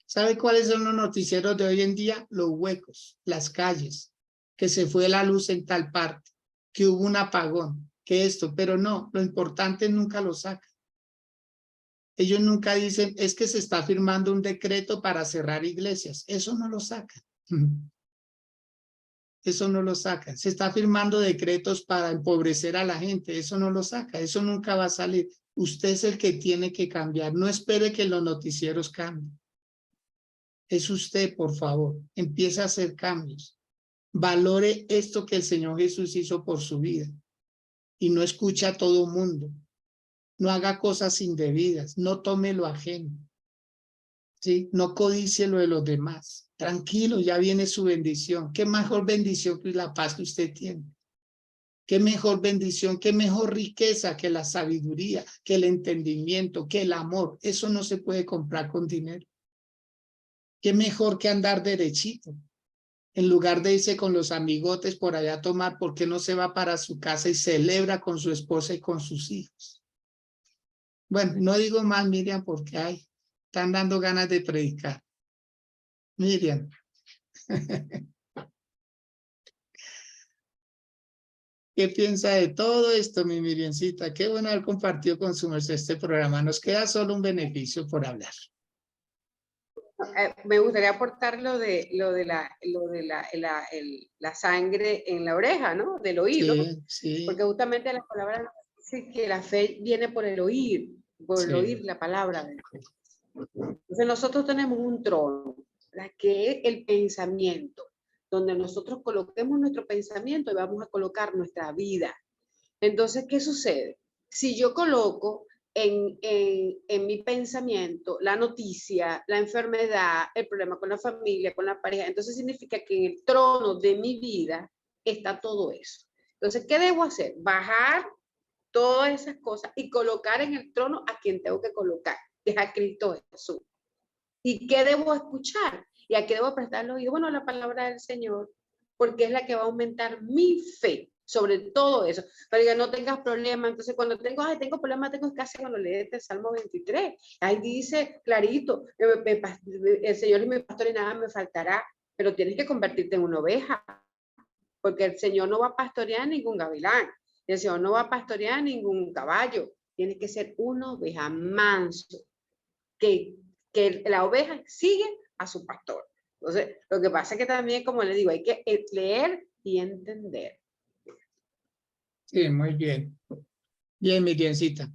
¿Sabe cuáles son los noticieros de hoy en día? Los huecos, las calles, que se fue la luz en tal parte, que hubo un apagón, que esto, pero no, lo importante nunca lo sacan. Ellos nunca dicen, es que se está firmando un decreto para cerrar iglesias. Eso no lo sacan. Eso no lo sacan. Se está firmando decretos para empobrecer a la gente. Eso no lo saca. Eso nunca va a salir. Usted es el que tiene que cambiar. No espere que los noticieros cambien. Es usted, por favor. Empiece a hacer cambios. Valore esto que el Señor Jesús hizo por su vida. Y no escuche a todo mundo. No haga cosas indebidas. No tome lo ajeno. ¿Sí? No codicie lo de los demás. Tranquilo, ya viene su bendición. ¿Qué mejor bendición que la paz que usted tiene? ¿Qué mejor bendición, qué mejor riqueza que la sabiduría, que el entendimiento, que el amor? Eso no se puede comprar con dinero. ¿Qué mejor que andar derechito? En lugar de irse con los amigotes por allá a tomar, ¿por qué no se va para su casa y celebra con su esposa y con sus hijos? Bueno, no digo más, Miriam, porque están dando ganas de predicar. Miriam. ¿Qué piensa de todo esto, mi Miriamcita? Qué bueno haber compartido con su merced este programa. Nos queda solo un beneficio por hablar. Me gustaría aportar lo de la sangre en la oreja, ¿no? Del oído. Sí, sí. Porque justamente la palabra dice que la fe viene por el oír la palabra. Entonces nosotros tenemos un trono, que es el pensamiento, donde nosotros coloquemos nuestro pensamiento y vamos a colocar nuestra vida. Entonces, ¿qué sucede? Si yo coloco en mi pensamiento la noticia, la enfermedad, el problema con la familia, con la pareja, entonces significa que en el trono de mi vida está todo eso. Entonces, ¿qué debo hacer? Bajar todas esas cosas y colocar en el trono a quien tengo que colocar, que es a Cristo Jesús. ¿Y qué debo escuchar? ¿Y a qué debo prestarle oído? Bueno, la palabra del Señor, porque es la que va a aumentar mi fe sobre todo eso. Pero ya no tengas problema. Entonces, cuando tengo problemas, tengo escasez, cuando lees el Salmo 23. Ahí dice clarito, el Señor es mi pastor y nada me faltará, pero tienes que convertirte en una oveja, porque el Señor no va a pastorear ningún gavilán, el Señor no va a pastorear ningún caballo, tienes que ser una oveja manso, que la oveja sigue a su pastor. Entonces, lo que pasa es que también, como les digo, hay que leer y entender. Sí, muy bien. Bien, Miriamcita.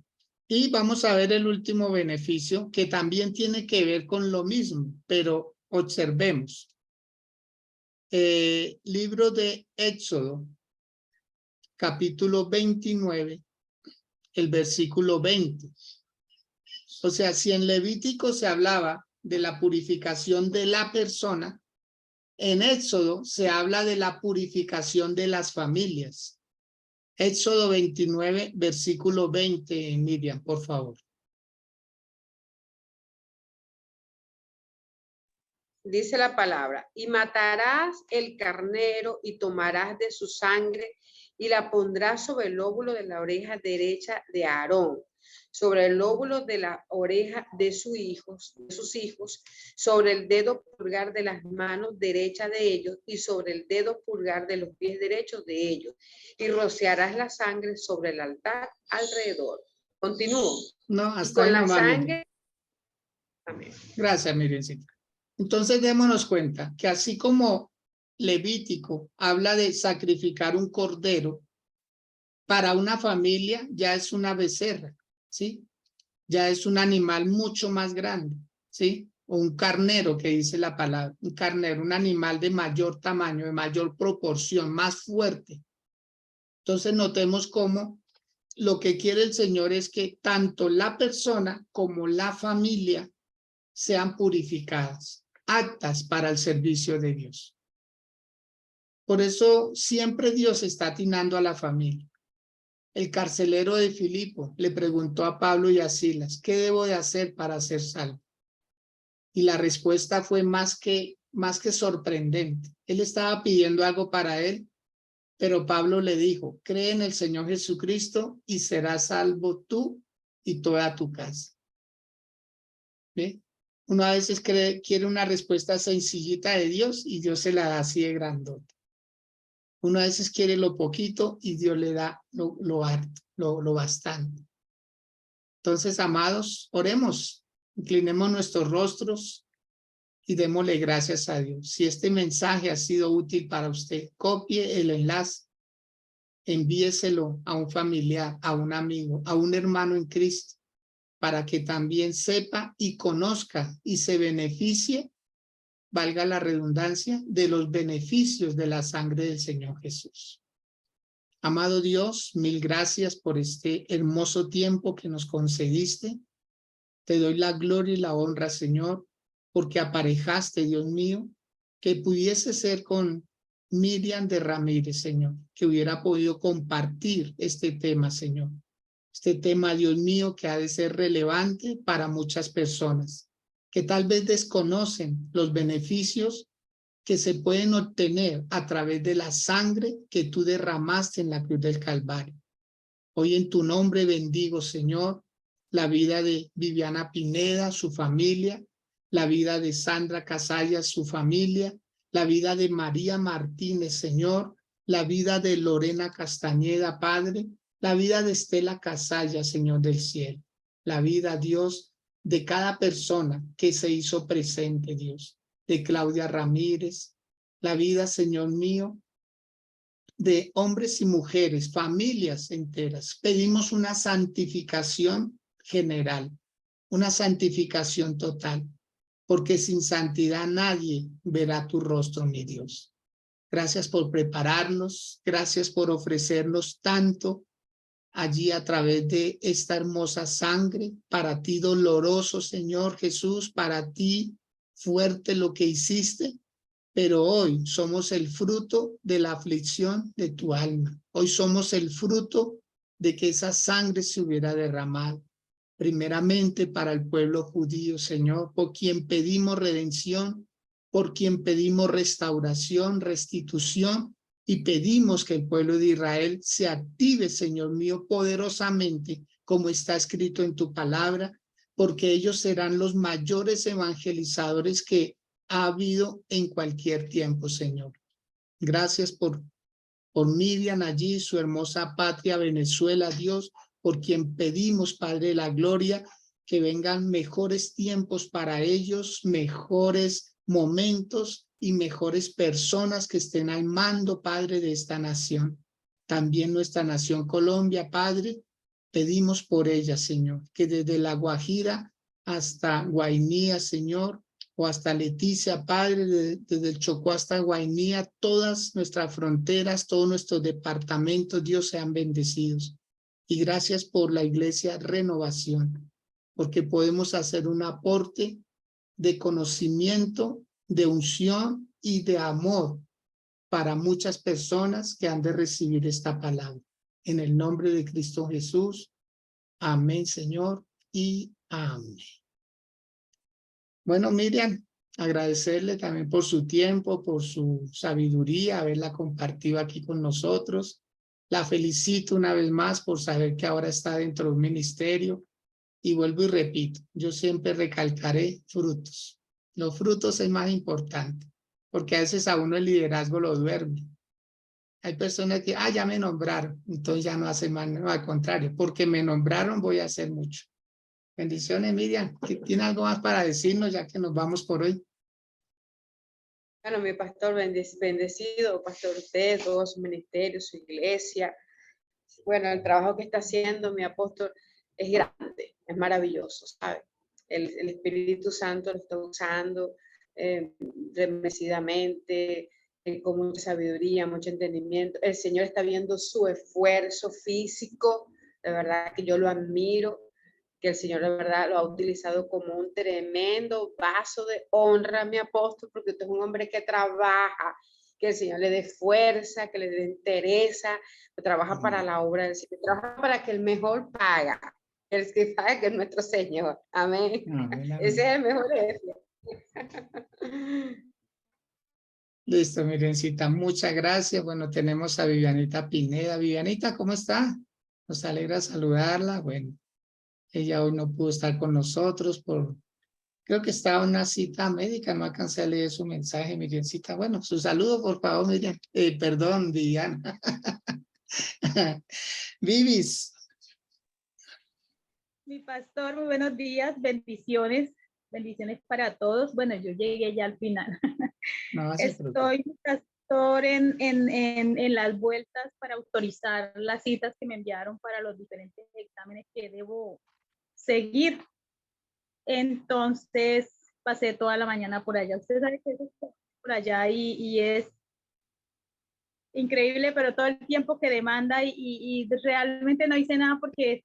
Y vamos a ver el último beneficio que también tiene que ver con lo mismo, pero observemos. Libro de Éxodo, capítulo 29, el versículo 20. O sea, si en Levítico se hablaba de la purificación de la persona, en Éxodo se habla de la purificación de las familias. Éxodo 29, versículo 20, Miriam, por favor. Dice la palabra, y matarás el carnero y tomarás de su sangre y la pondrás sobre el lóbulo de la oreja derecha de Aarón, sobre el lóbulo de la oreja de sus hijos, sobre el dedo pulgar de las manos derechas de ellos y sobre el dedo pulgar de los pies derechos de ellos. Y rociarás la sangre sobre el altar alrededor. Continúo. No, hasta y con ahí la nomás, sangre. Amén. Gracias, Miriamcita. Entonces démonos cuenta que así como Levítico habla de sacrificar un cordero, para una familia ya es una becerra, ¿sí? Ya es un animal mucho más grande, ¿sí? O un carnero, que dice la palabra, un carnero, un animal de mayor tamaño, de mayor proporción, más fuerte. Entonces notemos cómo lo que quiere el Señor es que tanto la persona como la familia sean purificadas, aptas para el servicio de Dios. Por eso siempre Dios está atinando a la familia. El carcelero de Filipo le preguntó a Pablo y a Silas, ¿qué debo de hacer para ser salvo? Y la respuesta fue más que sorprendente. Él estaba pidiendo algo para él, pero Pablo le dijo, cree en el Señor Jesucristo y serás salvo tú y toda tu casa. ¿Sí? Uno a veces quiere una respuesta sencillita de Dios y Dios se la da así de grandota. Uno a veces quiere lo poquito y Dios le da lo harto, lo bastante. Entonces, amados, oremos, inclinemos nuestros rostros y démosle gracias a Dios. Si este mensaje ha sido útil para usted, copie el enlace, envíeselo a un familiar, a un amigo, a un hermano en Cristo, para que también sepa y conozca y se beneficie, valga la redundancia, de los beneficios de la sangre del Señor Jesús. Amado Dios, mil gracias por este hermoso tiempo que nos concediste. Te doy la gloria y la honra, Señor, porque aparejaste, Dios mío, que pudiese ser con Miriam de Ramírez, Señor, que hubiera podido compartir este tema, Señor. Este tema, Dios mío, que ha de ser relevante para muchas personas, que tal vez desconocen los beneficios que se pueden obtener a través de la sangre que tú derramaste en la cruz del Calvario. Hoy en tu nombre bendigo, Señor, la vida de Viviana Pineda, su familia, la vida de Sandra Casalla, su familia, la vida de María Martínez, Señor, la vida de Lorena Castañeda, Padre, la vida de Estela Casalla, Señor del cielo, la vida, Dios, de cada persona que se hizo presente, Dios, de Claudia Ramírez, la vida, Señor mío, de hombres y mujeres, familias enteras. Pedimos una santificación general, una santificación total, porque sin santidad nadie verá tu rostro, mi Dios. Gracias por prepararnos, gracias por ofrecernos tanto allí a través de esta hermosa sangre, para ti doloroso, Señor Jesús, para ti fuerte lo que hiciste, pero hoy somos el fruto de la aflicción de tu alma. Hoy somos el fruto de que esa sangre se hubiera derramado, primeramente para el pueblo judío, Señor, por quien pedimos redención, por quien pedimos restauración, restitución, y pedimos que el pueblo de Israel se active, Señor mío, poderosamente, como está escrito en tu palabra, porque ellos serán los mayores evangelizadores que ha habido en cualquier tiempo, Señor. Gracias por Miriam allí, su hermosa patria, Venezuela, Dios, por quien pedimos, Padre de la gloria, que vengan mejores tiempos para ellos, mejores momentos y mejores personas que estén al mando, Padre, de esta nación. También nuestra nación Colombia, Padre, pedimos por ella, Señor, que desde La Guajira hasta Guainía, Señor, o hasta Leticia, Padre, desde el Chocó hasta Guainía, todas nuestras fronteras, todos nuestros departamentos, Dios, sean bendecidos. Y gracias por la Iglesia Renovación, porque podemos hacer un aporte de conocimiento, de unción y de amor para muchas personas que han de recibir esta palabra. En el nombre de Cristo Jesús, amén, Señor, y amén. Bueno, Miriam, agradecerle también por su tiempo, por su sabiduría, haberla compartido aquí con nosotros. La felicito una vez más por saber que ahora está dentro de un ministerio. Y vuelvo y repito, yo siempre recalcaré frutos. Los frutos es más importante, porque a veces a uno el liderazgo lo duerme. Hay personas que, ya me nombraron, entonces ya no hacen más, no, al contrario, porque me nombraron voy a hacer mucho. Bendiciones, Miriam. ¿Tiene algo más para decirnos ya que nos vamos por hoy? Bueno, mi pastor, bendecido, pastor, usted, todo su ministerio, su iglesia. Bueno, el trabajo que está haciendo mi apóstol es grande, es maravilloso, ¿sabe? El Espíritu Santo lo está usando remecidamente, con mucha sabiduría, mucho entendimiento. El Señor está viendo su esfuerzo físico, de verdad que yo lo admiro, que el Señor de verdad lo ha utilizado como un tremendo vaso de honra, mi apóstol, porque usted es un hombre que trabaja, que el Señor le dé fuerza, que le dé entereza, que trabaja para la obra del Señor, trabaja para que el mejor paga, el que paga que es nuestro Señor. Amén. Amén, amén. Ese es el mejor ejemplo. Listo, Mirencita, muchas gracias. Bueno, tenemos a Vivianita Pineda. Vivianita, ¿cómo está? Nos alegra saludarla. Bueno, ella hoy no pudo estar con nosotros por Creo que estaba en una cita médica, no alcancé a leer su mensaje, Miriamcita. Bueno, su saludo, por favor, Miriam. Perdón, Diana. Vivis. Mi pastor, muy buenos días, bendiciones, bendiciones para todos. Bueno, yo llegué ya al final. No se preocupe. Estoy, mi pastor, en las vueltas para autorizar las citas que me enviaron para los diferentes exámenes que debo seguir. Entonces, pasé toda la mañana por allá. Usted sabe que eso está por allá y es increíble, pero todo el tiempo que demanda y realmente no hice nada porque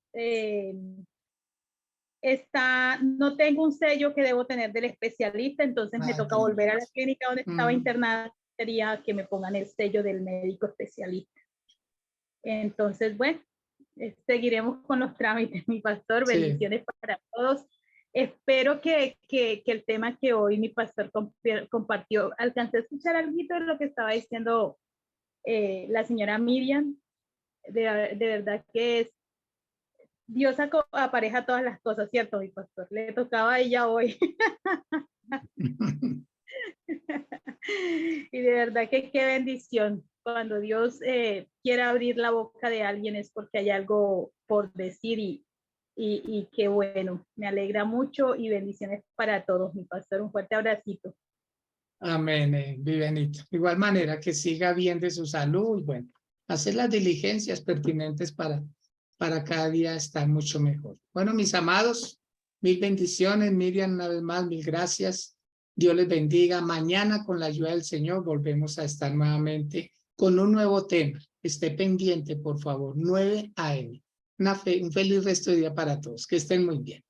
no tengo un sello que debo tener del especialista, entonces me toca volver a la clínica donde estaba internada, sería que me pongan el sello del médico especialista. Entonces, bueno, seguiremos con los trámites, mi pastor, bendiciones para todos. Espero que el tema que hoy mi pastor compartió, alcancé a escuchar algo de lo que estaba diciendo la señora Miriam, de verdad que es Dios apareja todas las cosas, ¿cierto, mi pastor? Le tocaba a ella hoy. Y de verdad que qué bendición. Cuando Dios quiere abrir la boca de alguien es porque hay algo por decir y qué bueno. Me alegra mucho y bendiciones para todos, mi pastor. Un fuerte abracito. Amén, Vivianita. De igual manera, que siga bien de su salud y bueno, hacer las diligencias pertinentes para cada día estar mucho mejor. Bueno, mis amados, mil bendiciones. Miriam, una vez más, mil gracias. Dios les bendiga. Mañana, con la ayuda del Señor, volvemos a estar nuevamente con un nuevo tema. Esté pendiente, por favor, 9 a.m. Un feliz resto de día para todos. Que estén muy bien.